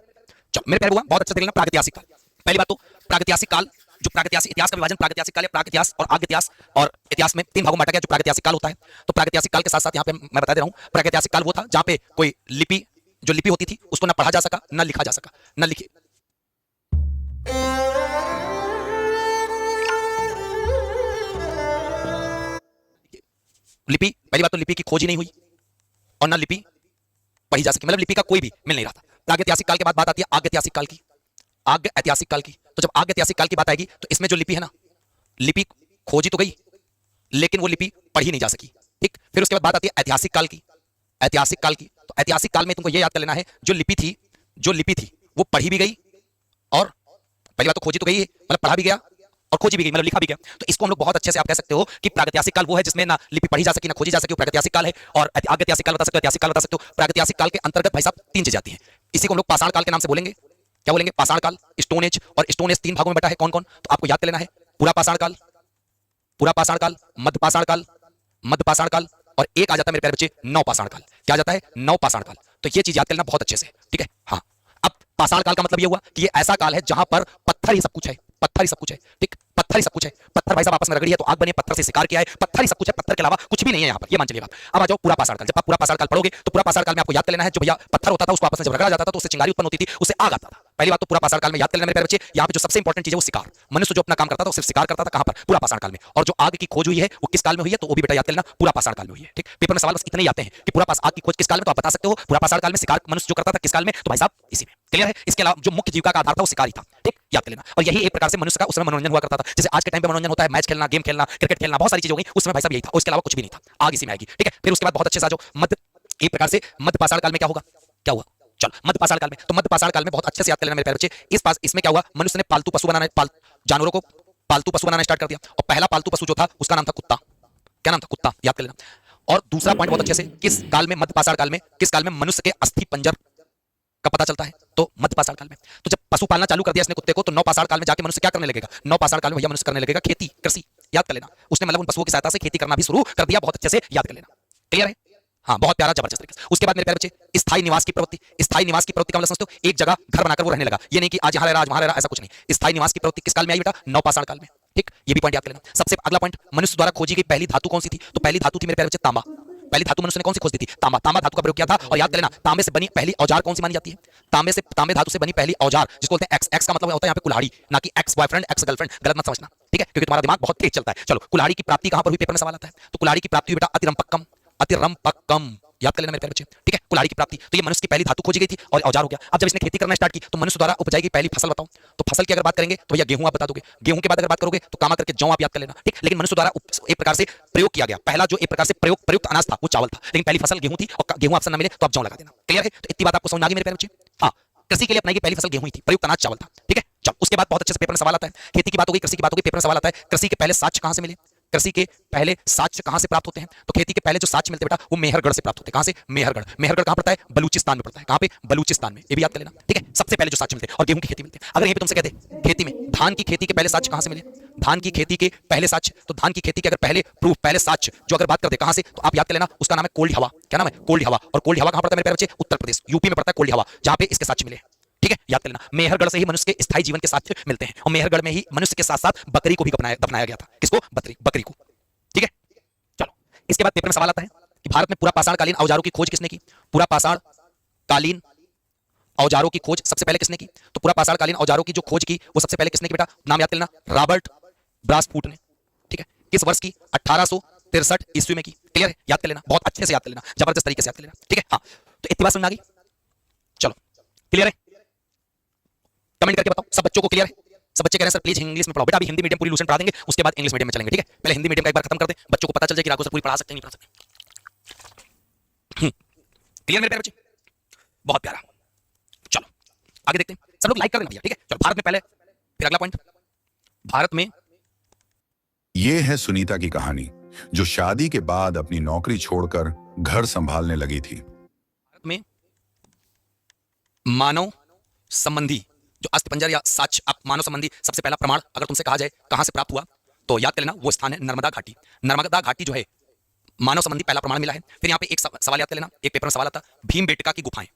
चलो मेरे प्यारे हुआ बहुत अच्छा देख लेना प्रागैतिहासिक काल। पहली बात तो प्रागैतिहासिक काल, जो प्रागैतिहासिक इतिहास का विभाजन प्रागैतिहासिक काल या प्राग इतिहास और आग इतिहास और इतिहास में 3 भागों में बांटा गया जो प्रागैतिहासिक काल होता है। तो प्रागैतिहासिक काल के साथ साथ यहाँ पे मैं बता दे रहा हूँ, प्रागैतिहासिक काल वो था जहाँ पे कोई लिपि, जो लिपि होती थी उसको ना पढ़ा जा सका, ना लिखा जा सका, ना लिखी। लिपि, पहली बात तो लिपि की खोज ही नहीं हुई और ना लिपि पढ़ी जा सकी, मतलब लिपि का कोई भी मिल नहीं रहा था। प्रागैतिहासिक काल के बाद बात आती है आग ऐतिहासिक काल की। आग ऐतिहासिक काल की, तो जब आग ऐतिहासिक काल की बात आएगी तो इसमें जो लिपि है ना, लिपि खोजी तो गई लेकिन वो लिपि पढ़ी नहीं जा सकी। ठीक, फिर उसके बाद बात आती है ऐतिहासिक काल की। ऐतिहासिक काल की, तो ऐतिहासिक काल में तुमको ये याद कर लेना है जो लिपि थी वो पढ़ी भी गई और पहली बात तो खोजी तो गई, मतलब पढ़ा भी गया और खोजी भी गई, मतलब लिखा भी गया। तो इसको हम लोग बहुत अच्छे से आप कह सकते हो कि प्रागैतिहासिक काल वो है जिसमें ना लिपि पढ़ी जा सकी ना खोजी जा सकी, प्रागैतिहासिक काल है। और आग ऐतिहासिक काल बता सकते हो, ऐतिहासिक काल बता सकते हो। प्रागैतिहासिक काल के अंतर्गत भाई साहब 3 चीजें आती हैं। इसी को हम लोग पाषाण काल के नाम से बोलेंगे। क्या बोलेंगे? पाषाण काल, स्टोन एज। और स्टोन एज 3 भागों में बटा है, कौन कौन? तो आपको याद कर लेना है पूरा पाषाण काल, पूरा पाषाण काल, मध्य पाषाण काल, मध्य पाषाण काल, और एक आ जाता है मेरे प्यारे बच्चे नव पाषाण काल। क्या आ जाता है? नव पाषाण काल। तो ये चीज याद कर लेना बहुत अच्छे से। ठीक है, हाँ। अब पाषाण काल का मतलब ये हुआ कि ये ऐसा काल है जहां पर पत्थर ही सब कुछ है, पत्थर ही सब कुछ है, ठीक, पत्थर ही सब कुछ है। पत्थर भाई साहब आपस में रगड़ी है तो आग बनी है, पत्थर से शिकार किया है, पत्थर ही सब कुछ है, पत्थर के अलावा कुछ भी नहीं है यहाँ पर, ये मान चलिए आप। अब आ जाओ पूरा पाषाण काल। जब आप पूरा पाषाण काल पढ़ोगे तो पूरा पाषाण काल में आपको याद कर लेना है, जो भैया पत्थर होता था उसको आपस में जब रगड़ा जाता था तो उससे चिंगारी उत्पन्न होती थी, उससे आग आता था। पहली बात तो पूरा पाषाण काल में याद कर लेना मेरे प्यारे बच्चे। यहाँ पे जो सबसे इंपॉर्टेंट चीज है वो शिकार, मनुष्य जो अपना काम करता था वो सिर्फ शिकार करता था, कहां पर, पूरा पाषाण काल में। और जो आग की खोज हुई है वो किस काल में हुई है, तो वो भी बेटा याद कर लेना, पूरा पाषाण काल में हुई है, ठीक। पेपर में सवाल बस इतने ही आते हैं कि पूरा आग की खोज किस काल में, तो आप बता सकते हो पूरा पाषाण काल में। शिकार मनुष्य जो करता था किस काल में, तो भाई साहब इसी में, क्लियर है। इसके अलावा जो मुख्य जीविका का आधार था वो शिकार ही था, ठीक, याद कर लेना। और यही एक प्रकार से मनुष्य का उस समय मनोरंजन हुआ करता था, जैसे आज के टाइम पे मनोरंजन होता है, मैच खेलना, गेम खेलना, क्रिकेट खेलना, बहुत सारी चीजें हो गई, उस समय भाई साहब यही था, उसके अलावा कुछ भी नहीं था, आग इसी में आएगी, ठीक है। फिर उसके बाद बहुत अच्छे से जो मध्य, एक प्रकार से मध्य पाषाण काल में क्या होगा, क्या हुआ, चलो मध्य पाषाण काल में, तो मध्य पाषाण काल में बहुत अच्छे से याद कर लेना मेरे प्यारे बच्चे। इसमें क्या हुआ, मनुष्य ने पालतू पशु बनाना, जानवरों को पालतू पशु बनाना स्टार्ट कर दिया, और पहला पालतू पशु जो था उसका नाम था कुत्ता। क्या नाम था, कुत्ता, याद कर लेना। और दूसरा पॉइंट बहुत अच्छे से, किस काल में, मध्य पाषाण काल में, किस काल में मनुष्य के अस्थि पंजर का पता चलता है, तो मध्य पाषाण काल में। तो जब पशु पालना चालू कर दिया इसने कुत्ते को, तो नौ पाषाण काल में जाके मनुष्य क्या करने लगेगा, नौ पाषाण काल में भैया मनुष्य करने लगेगा खेती, कृषि, याद कर लेना। उसने मतलब उन पशुओं की सहायता से खेती करना भी शुरू कर दिया, बहुत अच्छे से याद कर लेना, क्लियर है। हाँ, बहुत प्यारा, जबरदस्त तरीके से। उसके बाद मेरे प्यारे बच्चे स्थायी निवास की प्रवृत्ति। स्थायी निवास की प्रवृत्ति का मतलब समझते हो, एक जगह घर बनाकर वो रहने लगा, ये नहीं कि आज यहाँ रह रहा, आज वहाँ रह रहा, ऐसा कुछ नहीं। स्थायी निवास की प्रवृत्ति किस काल में आई बेटा, नौ पाषाण काल में, ठीक, ये भी पॉइंट याद कर लेना। सबसे अगला पॉइंट, मनुष्य द्वारा खोजी गई पहली धातु कौन सी थी, तो पहली धातु थी मेरे प्यारे बच्चे तांबा। पहली धातु मनुष्य ने कौन सी खोज दी थी, तांबा। तांबा धातु का प्रयोग किया था, और याद कर लेना तांबे से बनी पहली औजार कौन सी मानी जाती है, तांबे धातु से बनी पहली औजार, जिसको बोलते हैं एक्स। एक्स का मतलब होता है यहाँ पे कुल्हाड़ी, ना कि एक्स बॉयफ्रेंड, एक्स गर्लफ्रेंड, गलत मत समझना, ठीक है, क्योंकि तुम्हारा दिमाग बहुत तेज चलता है। चलो, कुल्हाड़ी की प्राप्ति कहां पर हुई, पेपर में सवाल आता है, तो कुल्हाड़ी की प्राप्ति हुई बेटा अतिरंपक्कम, अतिरंपक्कम, याद कर लेना मेरे प्यारे बच्चे, ठीक है, कुल्हाड़ी की प्राप्ति। तो ये मनुष्य की पहली धातु खोजी गई थी और औजार हो गया। अब जब इसने खेती करना स्टार्ट की तो मनुष्य द्वारा उपजाई गई पहली फसल बताओ, तो फसल की अगर बात करेंगे तो भैया गेहूं आप बता दोगे, गेहूं के बाद अगर बात करोगे तो कामा करके जौ आप याद कर लेना, ठीक। लेकिन मनुष्य द्वारा एक प्रकार से प्रयोग किया गया, पहला जो एक प्रकार से प्रयुक्त अनाज था वो चावल था, लेकिन पहली फसल गेहूं थी, और गेहूं ऑप्शन ना मिले तो आप जौ लगा देना, क्लियर है। तो इतनी बात आपको समझ आ गई मेरे प्यारे बच्चे। हाँ, कृषि के लिए अपनाई गई पहली फसल गेहूं ही थी, प्रयुक्त अनाज चावल था, ठीक है। चलो, उसके बाद बहुत अच्छे से पेपर में सवाल आता है, खेती की बात हो गई, कृषि की बात हो गई, पेपर में सवाल आता है कृषि के पहले साक्ष्य कहां से मिले, कृषि के पहले साक्ष्य कहां से प्राप्त होते हैं, तो खेती के पहले जो साक्ष्य मिलते हैं बेटा वो मेहरगढ़ से प्राप्त होते हैं। कहां से, मेहरगढ़। मेहरगढ़ कहां पड़ता है, बलूचिस्तान में पड़ता है, कहां पे, बलूचिस्तान में, ये भी याद कर लेना, ठीक है। सबसे पहले जो साक्ष्य मिलते हैं, और गेहूं की खेती मिलते हैं। अगर यहीं पे तुमसे कहते खेती में धान की खेती के पहले साक्ष्य कहां से मिले, धान की खेती के पहले साक्ष्य, तो धान की खेती के अगर पहले प्रूफ, पहले साक्ष्य जो अगर बात कर दे कहां से, तो आप याद कर लेना उसका नाम है कोल्ड हवा। क्या नाम है, कोल्ड हवा। और कोल्ड हवा कहां पड़ता है मेरे प्यारे बच्चे, उत्तर प्रदेश, यूपी में पड़ता है कोल्ड हवा, जहां पे इसके साक्ष्य मिले, ठीक है, याद कर लेना। मेहरगढ़ से ही मनुष्य के स्थायी जीवन के साक्ष्य मिलते हैं, और मेहरगढ़ में ही मनुष्य के साथ साथ बकरी को भी दफनाया गया था। किसको, बकरी को, ठीक है। चलो, इसके बाद पेपर में सवाल आता है कि भारत में पूरा पाषाण कालीन औजारों की खोज किसने की, पूरा पाषाण कालीन औजारों की खोज सबसे पहले किसने की, तो पूरा पाषाण कालीन औजारों की जो खोज की वो सबसे पहले किसने की बेटा, नाम याद कर लेना, रॉबर्ट ब्रासफूट ने, ठीक है। किस वर्ष की, 1863 ईस्वी में की, क्लियर है, याद कर लेना, बहुत अच्छे से याद कर लेना, जबरदस्त तरीके से याद कर लेना, ठीक है। हाँ, तो इतनी बात समझ आ गई, चलो क्लियर है, कमेंट करके बताओ सब बच्चों को क्लियर है। सब बच्चे कह रहे हैं सर प्लीज इंग्लिश में पढ़ाओ, बेटा अभी हिंदी मीडियम पूरी लूसेंट पढ़ा देंगे, उसके बाद इंग्लिश मीडियम में चलेंगे, ठीक है। पहले हिंदी मीडियम का एक बार खत्म कर दें, बच्चों को पता चल जाए कि राघव सर पूरी पढ़ा सकते हैं, नहीं पढ़ा सकते। क्लियर मेरे प्यारे बच्चे, बहुत प्यारा। चलो आगे देखते हैं, सब लोग लाइक कर देना भैया, ठीक है। चलो, भारत में पहले, फिर अगला पॉइंट, भारत में ये है सुनीता की कहानी, जो शादी के बाद अपनी नौकरी छोड़कर घर संभालने लगी थी। भारत में मानव संबंधी जो अस्थिपंजर या साक्ष्य, आप मानव संबंधी सबसे पहला प्रमाण अगर तुमसे कहा जाए कहां से प्राप्त हुआ, तो याद कर लेना वो स्थान है नर्मदा घाटी। नर्मदा घाटी जो है मानव संबंधी पहला प्रमाण मिला है। फिर यहाँ पे एक सवाल याद कर लेना, एक पेपर में सवाल आता, भीमबेटका की गुफाएं।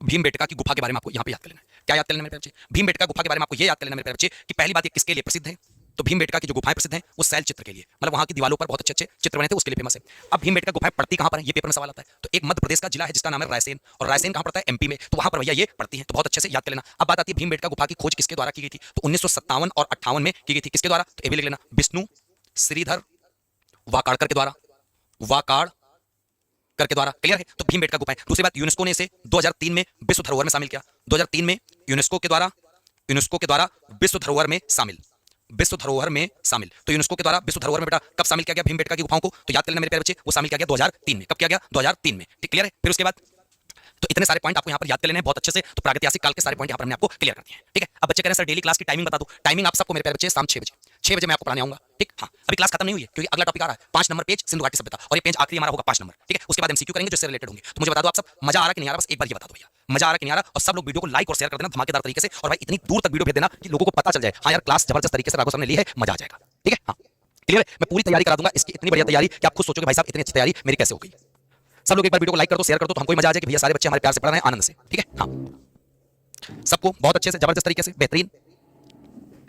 भीमबेटका की गुफा के बारे में आपको यहाँ पे याद कर लेना है। क्या याद कर लेना मेरे बच्चे, भीमबेटका गुफा के बारे में आपको ये याद कर लेना मेरे बच्चे कि पहली बात ये किसके लिए प्रसिद्ध है, तो भीमबेटका की जो गुफाएं प्रसिद्ध हैं वो शैल चित्र के लिए, मतलब वहां की दीवारों पर बहुत अच्छे अच्छे चित्र बने थे, उसके लिए फेमस है। अब भीमबेटका गुफाएं पड़ती कहां पर है, ये पेपर में सवाल आता है। तो एक मध्य प्रदेश का जिला है जिसका नाम है रायसेन, और रायसेन कहां पड़ता है, एमपी में, तो वहां पर भैया ये पड़ती है, तो बहुत अच्छे से याद कर लेना। अब बात आती है भीमबेटका गुफा की खोज किसके द्वारा की गई थी, तो 1957 और 58 में की गई थी। किसके द्वारा, तो ये भी लिख लेना, विष्णु श्रीधर वाकाड़कर के द्वारा, वाकाड़कर के द्वारा, क्लियर है। तो भीमबेटका गुफाएं। दूसरी बात, यूनेस्को ने इसे 2003 में विश्व धरोहर में शामिल किया, 2003 में यूनेस्को के द्वारा विश्व धरोहर में शामिल, विश्व धरोहर में शामिल। तो यूनेस्को के द्वारा विश्व धरोहर में बेटा कब शामिल किया गया भीमबेटका की गुफाओं को, तो याद कर लेना मेरे प्यारे बच्चे, वो शामिल किया गया 2003 में। कब किया गया, 2003 में, ठीक, क्लियर है। फिर उसके बाद तो इतने सारे पॉइंट आपको यहाँ पर याद कर लेने हैं बहुत अच्छे से। तो प्रागैतिहासिक काल के सारे पॉइंट यहाँ पर हमने आपको क्लियर कर दिए हैं, ठीक है। अब बच्चे कह रहे हैं सर डेली क्लास की टाइमिंग बता दो। टाइमिंग आप सबको मेरे प्यारे बच्चे शाम 6 बजे मैं आपको पढ़ाने आऊंगा, ठीक। हाँ, अभी क्लास खत्म नहीं हुई है क्योंकि अगला टॉपिक आ रहा है 5 नंबर पेज सिंधु घाटी सभ्यता, और ये पेज आखिरी हमारा होगा 5 नंबर, ठीक है। उसके बाद एमसीक्यू करेंगे जो इससे रिलेटेड होंगे। तो मुझे बता दो आप सब मजा आ रहा है कि नहीं आ रहा, बस एक बार ये बता दो भैया, मजा आ रहा है कि नहीं आ रहा। और सब लोग वीडियो को लाइक और शेयर कर देना धमाकेदार तरीके से, और भाई इतनी दूर तक वीडियो भेज देना कि लोगों को पता चल जाए हाँ यार क्लास जबरदस्त तरीके से राघव सर ने ली है, मजा आ जाएगा, ठीक है। हाँ क्लियर है, मैं पूरी तैयारी करा दूंगा इसकी, इतनी बढ़िया तैयारी कि आप खुद सोचोगे भाई साहब इतनी अच्छी तैयारी मेरी कैसे हो गई। सब लोग एक बार वीडियो को लाइक कर दो, शेयर कर दो, तो हमको मजा आ जाए कि भैया सारे बच्चे हमारे प्यार से पढ़ रहे हैं आनंद से, ठीक है। हाँ, सबको बहुत अच्छे से जबरदस्त तरीके से बेहतरीन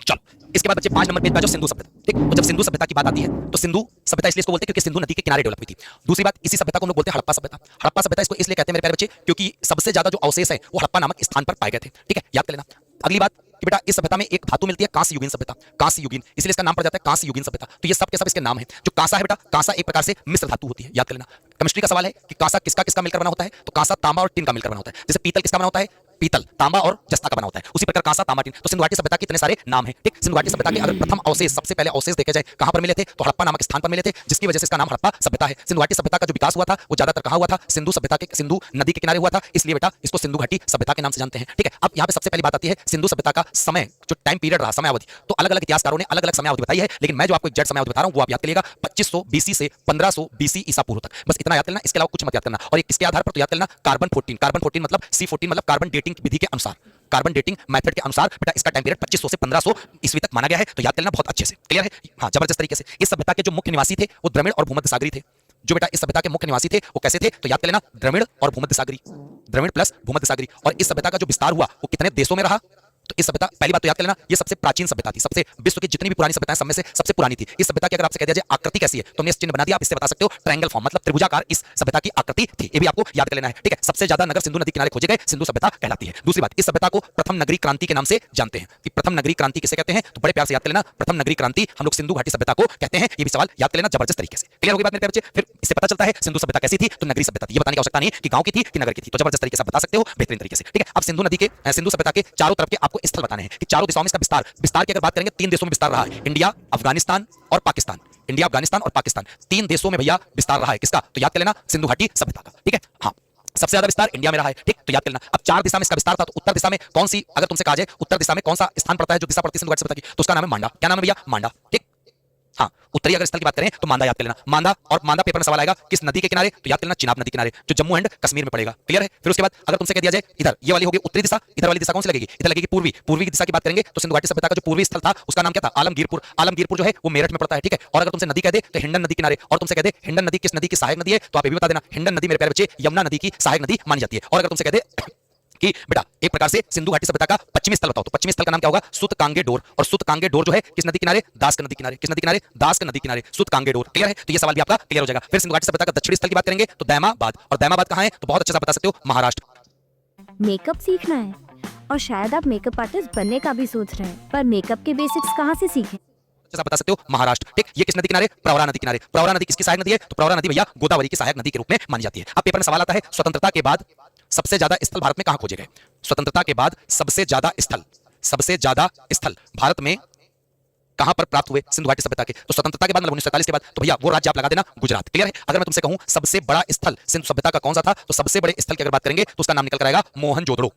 चलो इसके बाद बच्चे 5 नंबर पेज पे जो सिंधु सभ्यता, ठीक। तो जब सिंधु सभ्यता की बात आती है तो सिंधु सभ्यता इसलिए इसको बोलते हैं क्योंकि सिंधु नदी के किनारे डेवलप हुई थी। दूसरी बात, इसी सभ्यता को हम लोग बोलते हैं हड़प्पा सभ्यता। हड़प्पा सभ्यता इसको इसलिए कहते हैं मेरे प्यारे बच्चे क्योंकि सबसे ज्यादा जो अवशेष है वो हड़प्पा नामक स्थान पर पाए गए थे, ठीक है, याद कर लेना। अगली बात कि बेटा इस सभ्यता में एक धातु मिलती है कांस्य युगीन सभ्यता, कांस्य युगीन, इसलिए इसका नाम पड़ जाता है कांस्य युगीन सभ्यता। तो ये सब के सब इसके नाम है। जो कांसा है बेटा, कांसा एक प्रकार से मिश्र धातु होती है, याद कर लेना। केमिस्ट्री का सवाल है कि कांसा किसका किसका मिलकर बना होता है, तो कांसा तांबा और टिन का मिलकर बना होता है। जैसे पीतल किसका बना होता है, पीतल तांबा और जस्ता का बना होता है, उसी प्रकार कांसा तांबा टिन। तो सिंधु घाटी सभ्यता के इतने सारे नाम हैं, ठीक। सिंधु घाटी सभ्यता के अगर प्रथम अवशेष, सबसे पहले अवशेष देखे जाए कहां पर मिले थे, तो हड़प्पा नामक स्थान पर मिले थे, जिसकी वजह से इसका नाम हड़प्पा सभ्यता है। सिंधु घाटी सभ्यता का जो विकास हुआ था वो ज्यादातर कहां हुआ था, सिंधु सभ्यता के, सिंधु नदी के किनारे हुआ था, इसलिए बेटा इसको सिंधु घाटी सभ्यता के नाम से जानते हैं, ठीक है। अब यहाँ पे सबसे पहली बात आती है सिंधु सभ्यता का समय, जो टाइम पीरियड रहा, समयावधि। तो अलग अलग इतिहासकारों ने अलग अलग समयावधि बताई है, लेकिन मैं जो आपको एग्जैक्ट समयावधि बता रहा हूं वो आप याद करिएगा 2500 BC से 1500 BC ईसा पूर्व तक, बस इतना याद करना, इसके अलावा कुछ मत याद करना। और किसके आधार पर, तो याद करना कार्बन 14, कार्बन 14 मतलब C14 मतलब कार्बन डेटिंग विधि के अनुसार, कार्बन डेटिंग मेथड के अनुसार बेटा इसका टाइम पीरियड 2500 से 1500 ईस्वी तक माना गया है। तो याद करना बहुत अच्छे से, क्लियर है, हाँ, जबरदस्त तरीके से। इस सभ्यता के जो मुख्य निवासी थे वो द्रविड़ और भूमध्य सागरी थे। जो बेटा इस सभ्यता के मुख्य निवासी थे वो कैसे थे, तो याद कर लेना द्रविड़ और भूमध्य सागरी, द्रविड़ प्लस भूमध्य सागरी। और इस सभ्यता का जो विस्तार हुआ वो कितने देशों में रहा, तो इस सभ्यता, पहली बात तो याद कर लेना ये सबसे प्राचीन सभ्यता थी, सबसे विश्व की जितनी भी पुरानी सभ्यताएं सब में से सबसे पुरानी थी। इस सभ्यता की अगर आपसे कह दिया जाए आकृति कैसी है, तो हमने इस चिन्ह बना दिया, आप इससे बता सकते हो ट्रायंगल फॉर्म, मतलब त्रिभुजाकार इस सभ्यता की आकृति थी। ये भी आपको याद कर लेना है, ठीक है। सबसे ज्यादा नगर सिंधु नदी किनारे खोजे गए, सिंधु सभ्यता कहलाती है। दूसरी बात, इस सभ्यता को प्रथम नगरी क्रांति के नाम से जानते हैं कि प्रथम नगरी क्रांति किसे कहते हैं, तो बड़े प्यार से याद कर लेना प्रथम नगरी क्रांति हम लोग सिंधु घाटी सभ्यता को कहते हैं। ये भी सवाल याद कर लेना जबरदस्त तरीके से, क्लियर होगी बात मेरे प्यारे बच्चे। फिर इससे पता चलता है सिंधु सभ्यता कैसी थी, तो नगरी सभ्यता थी। ये बताने की आवश्यकता नहीं है कि गांव की थी कि नगर की थी, तो जबरदस्त तरीके से बता सकते हो, बेहतरीन तरीके से, ठीक है। अब सिंधु नदी के, सिंधु सभ्यता के चारों तरफ के आपको स्थल बताने हैं कि चारों दिशाओं में इसका विस्तार की अगर बात करेंगे 3 देशों में विस्तार रहा है, इंडिया, अफगानिस्तान और पाकिस्तान। इंडिया, अफगानिस्तान और पाकिस्तान 3 देशों में भैया विस्तार रहा है किसका, तो याद कर लेना सिंधु घाटी सभ्यता का, ठीक है। हाँ, सबसे ज्यादा विस्तार इंडिया में रहा है, ठीक, तो याद कर लेना। अब 4 दिशा में इसका विस्तार था, तो उत्तर दिशा में कौन सी, अगर तुमसे कहा जाए उत्तर दिशा में कौन सा स्थान पड़ता है, जो दिशा पड़ती है सिंधु घाटी सभ्यता की, तो उसका नाम है मांडा। क्या नाम है भैया, मांडा, ठीक। हाँ, उत्तरी अगर स्थल की बात करें तो मांदा याद कर लेना, मांदा। और मांदा पेपर में सवाल आएगा किस नदी के किनारे, तो याद कर लेना चिनाब नदी किनारे, जो जम्मू एंड कश्मीर में पड़ेगा, क्लियर है। फिर उसके बाद अगर तुमसे कह दिया जाए इधर, ये वाली होगी उत्तरी दिशा, इधर वाली दिशा कौन सी लगेगी, इधर लगेगी पूर्वी। पूर्वी की दिशा की बात करेंगे तो सिंधु घाटी सभ्यता का जो पूर्वी स्थल था उसका नाम क्या था, आलमगीरपुर। आलमगीरपुर जो है वो मेरठ में पड़ता है, ठीक है। और अगर तुमसे नदी कह दे तो हिंडन नदी किनारे, और तुमसे कह दे हिंडन नदी किस नदी की सहायक नदी है, तो आप ये भी बता देना हिंडन नदी मेरे प्यारे बच्चे यमुना नदी की सहायक नदी मानी जाती है। और अगर तुमसे कह दे कि बेटा एक प्रकार से सिंधु घाटी सभ्यता का पश्चिमी स्थल बताओ, तो पश्चिमी स्थल का नाम क्या होगा, सुतकांगे डोर। और सुतकांगे डोर जो है किस नदी किनारे, दास नदी किनारे, किस नदी किनारे, दास नदी किनारे, सुतकांगे डोर, क्लियर है। तो ये सवाल भी आपका क्लियर हो जाएगा। फिर सिंधु घाटी सभ्यता का दक्षिणी स्थल की बात करेंगे तो दैमाबाद। और दैमाबाद कहां है, तो बहुत अच्छे से बता सकते हो महाराष्ट्र। मेकअप सीखना है और शायद आप मेकअप आर्टिस्ट बनने का भी सोच रहे हैं, पर मेकअप के बेसिक्स कहाँ से सीखें, जैसा बता सकते हो महाराष्ट्र, ठीक। ये किस नदी किनारे, प्रवरा नदी किनारे। प्रवरा नदी किसकी सहायक नदी है, तो प्रवरा नदी भैया गोदावरी की सहायक नदी के रूप में मानी जाती है। अब पेपर में सवाल आता है स्वतंत्रता के बाद सबसे ज्यादा स्थल भारत में कहां खोजे गए, स्वतंत्रता के बाद सबसे ज्यादा स्थल भारत में कहां पर प्राप्त हुए सिंधु घाटी सभ्यता के, तो स्वतंत्रता के बाद मतलब 1947 के बाद, तो भैया वो राज्य आप लगा देना गुजरात, क्लियर है। अगर मैं तुमसे कहूं सबसे बड़ा स्थल सिंधु सभ्यता का कौन सा था, तो सबसे बड़े स्थल की अगर बात करेंगे तो उसका नाम निकल कर आएगा मोहनजोदड़ो।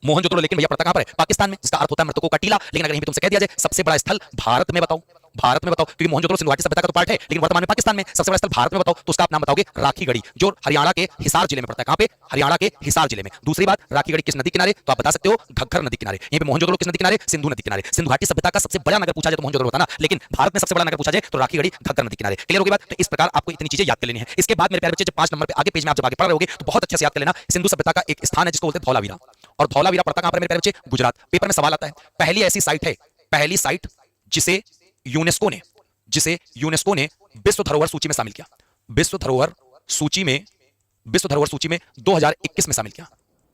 मोहनजोदड़ो, लेकिन भैया पड़ता कहां पर है, पाकिस्तान में, जिसका अर्थ होता है मृतकों का टीला। लेकिन अगर यहीं पे तुमसे कह दिया जाए सबसे बड़ा स्थल भारत में बताओ, भारत में बताओ, क्योंकि मोहनजोदड़ो सिंधु घाटी सभ्यता का तो पार्ट है, लेकिन वर्तमान में पाकिस्तान में। सबसे बड़ा स्थल भारत में बताओ, तो उसका आप नाम बताओगे राखीगढ़ी, जो हरियाणा के हिसार जिले में पड़ता है। कहां पे, हरियाणा के हिसार जिले में। दूसरी बात, राखीगढ़ी किस नदी किनारे, तो आप बता सकते हो घग्गर नदी किनारे। यहीं पे मोहनजोदड़ो किस नदी किनारे, सिंधु नदी किनारे। सिंधु घाटी सभ्यता का सबसे बड़ा नगर पूछा जाए तो मोहनजोदड़ो होता ना, लेकिन भारत में सबसे बड़ा नगर पूछा जाए तो राखीगढ़ी घग्गर नदी किनारे, क्लियर होगी बात। तो इस प्रकार आपको इतनी चीजें याद कर लेनी है। इसके बाद मेरे प्यारे बच्चे जब 5 नंबर पे आगे पेज में आप जब आगे पढ़ रहे होगे तो बहुत अच्छे से याद कर लेना सिंधु सभ्यता का एक स्थान है जिसको बोलते हैं धौलावीरा। और धौलावीरा पड़ता कहां पर मेरे प्यारे बच्चे, गुजरात। पेपर में सवाल आता है पहली ऐसी साइट है, पहली साइट जिसे यूनेस्को ने विश्व धरोहर सूची में शामिल किया, विश्व धरोहर सूची में 2021 में शामिल किया,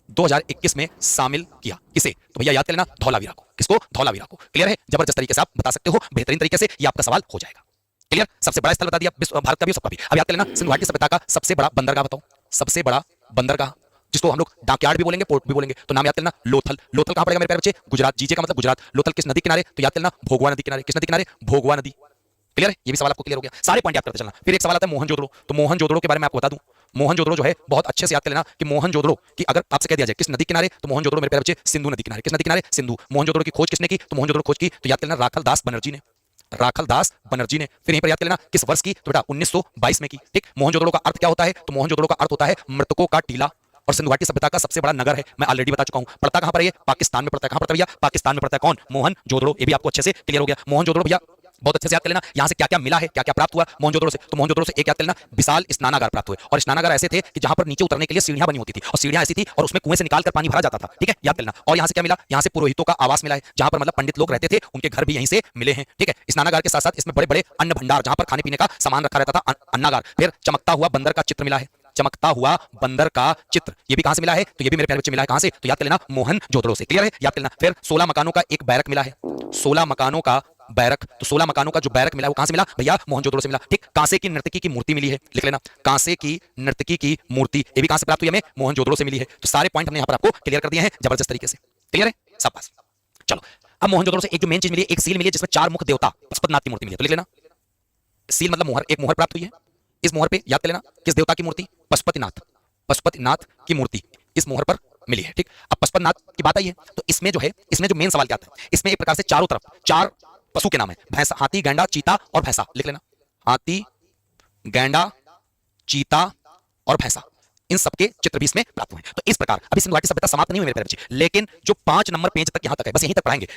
2021 में शामिल किया किसे, तो भैया याद कर लेना धौलावीरा को। किसको, धौलावीरा को, क्लियर है। जबरदस्त तरीके से आप बता सकते हो, बेहतरीन तरीके से ये आपका सवाल हो जाएगा, क्लियर। सबसे बड़ा स्थल बता दिया भारत का भी, सबका भी। अब याद कर लेना सिंधु घाटी सभ्यता का सबसे बड़ा बंदरगाह बताओ, सबसे बड़ा बंदरगाह जिसको हम लोग डाकयार्ड भी बोलेंगे, पोर्ट भी बोलेंगे, तो नाम याद करना लोथल। लोथल कहां पड़ेगा मेरे प्यारे बच्चे, गुजरात। जीजे का मतलब गुजरात। लोथल किस नदी किनारे, तो याद करना भोगवा नदी किनारे। किस नदी किनारे, भोगवा नदी, क्लियर है। ये भी सवाल आपको क्लियर हो गया, सारे पॉइंट याद करते चलना। फिर एक सवाल आता है मोहनजोदड़ो, तो मोहनजोदड़ो के बारे में आपको बता दूं, मोहनजोदड़ो जो है बहुत अच्छे से याद कर लेना कि मोहनजोदड़ो की अगर आपसे कह दिया जाए किस नदी किनारे, तो मोहनजोदड़ो मेरे प्यारे बच्चे सिंधु नदी किनारे। किस नदी किनारे, सिंधु। मोहनजोदड़ो की खोज किसने की, तो मोहनजोदड़ो खोज की तो याद कर लेना राखल दास बनर्जी ने, राखल दास बनर्जी ने। फिर यहीं पर याद कर लेना किस वर्ष की, तो बेटा 1922 में की, ठीक। मोहनजोदड़ो का अर्थ क्या होता है, तो मोहनजोदड़ो का अर्थ होता है मृतकों का टीला। और सिंधु घाटी सभ्यता का सबसे बड़ा नगर है, मैं ऑलरेडी बता चुका हूं। पड़ता कहां पर है, पाकिस्तान में पड़ता है। कहां पड़ता है भैया, पाकिस्तान में पड़ता है। कौन, मोहनजोदड़ो। ये भी आपको अच्छे से क्लियर हो गया। मोहनजोदड़ो भैया बहुत अच्छे से याद कर लेना यहां से क्या क्या मिला है, क्या क्या प्राप्त हुआ मोहनजोदड़ो से। तो मोहनजोदड़ो से एक याद कर लेना, विशाल स्नानागार प्राप्त हुए। और स्नानागार ऐसे थे कि जहां पर नीचे उतरने के लिए सीढ़ियां बनी होती थी, और सीढ़ियां ऐसी थी और उसमें कुएं से निकाल कर पानी भरा जाता था। ठीक है, याद कर लेना। और यहां से क्या मिला, यहां से पुरोहितों का आवास मिला है, जहां पर मतलब पंडित लोग रहते थे, उनके घर भी यहीं से मिले हैं। ठीक है, स्नानागार के साथ साथ इसमें बड़े बड़े अन्न भंडार, जहां पर खाने पीने का सामान रखा रहता था, अन्नागार। फिर चमकता हुआ बंदर का चित्र मिला है, चमकता हुआ बंदर का चित्र, ये भी कहां से मिला है, तो ये भी मेरे प्यारे बच्चे मिला है कहां से, तो याद कर लेना मोहनजोदड़ो से। क्लियर है, याद कर लेना। फिर 16 मकानों का एक बैरक मिला है, 16 मकानों का बैरक। तो 16 मकानों का जो बैरक मिला वो कहां से मिला भैया, मोहनजोदड़ो से मिला। ठीक, कांसे की नर्तकी की मूर्ति मिली है, लिख लेना, कांसे की नर्तकी की मूर्ति, ये भी कहां से प्राप्त हुई हमें, मोहनजोदड़ो से मिली है। तो सारे पॉइंट हमने यहां पर आपको क्लियर कर दिए हैं जबरदस्त तरीके से। क्लियर है सब बात। चलो अब मोहनजोदड़ो से एक जो मेन चीज मिली है, एक सील मिली है जिसमें 4 मुख देवता पशुपतिनाथ की मूर्ति मिली है। तो लिख लेना, सील मतलब मोहर, एक मोहर प्राप्त हुई है। इस मोहर पे याद कर लेना किस देवता की मूर्ति, पशुपतिनाथ, पशुपतिनाथ की मूर्ति इस मोहर पर मिली है। ठीक, अब पशुपतिनाथ की बात आई है तो इसमें जो है, इसमें जो मेन सवाल क्या आता है, इसमें एक प्रकार से चारों तरफ 4 पशु के नाम है, भैंसा, हाथी, गैंडा, चीता और भैंसा। लिख लेना, हाथी, गैंडा, चीता और भैंसा, इन सबके चित्र भी इसमें प्राप्त हुए हैं। तो इस प्रकार अभी सिंधु घाटी सभ्यता समाप्त नहीं हुई मेरे प्यारे बच्चे, लेकिन जो 5 नंबर पेज तक यहां तक है, बस यहीं तक पढ़ाएंगे। तो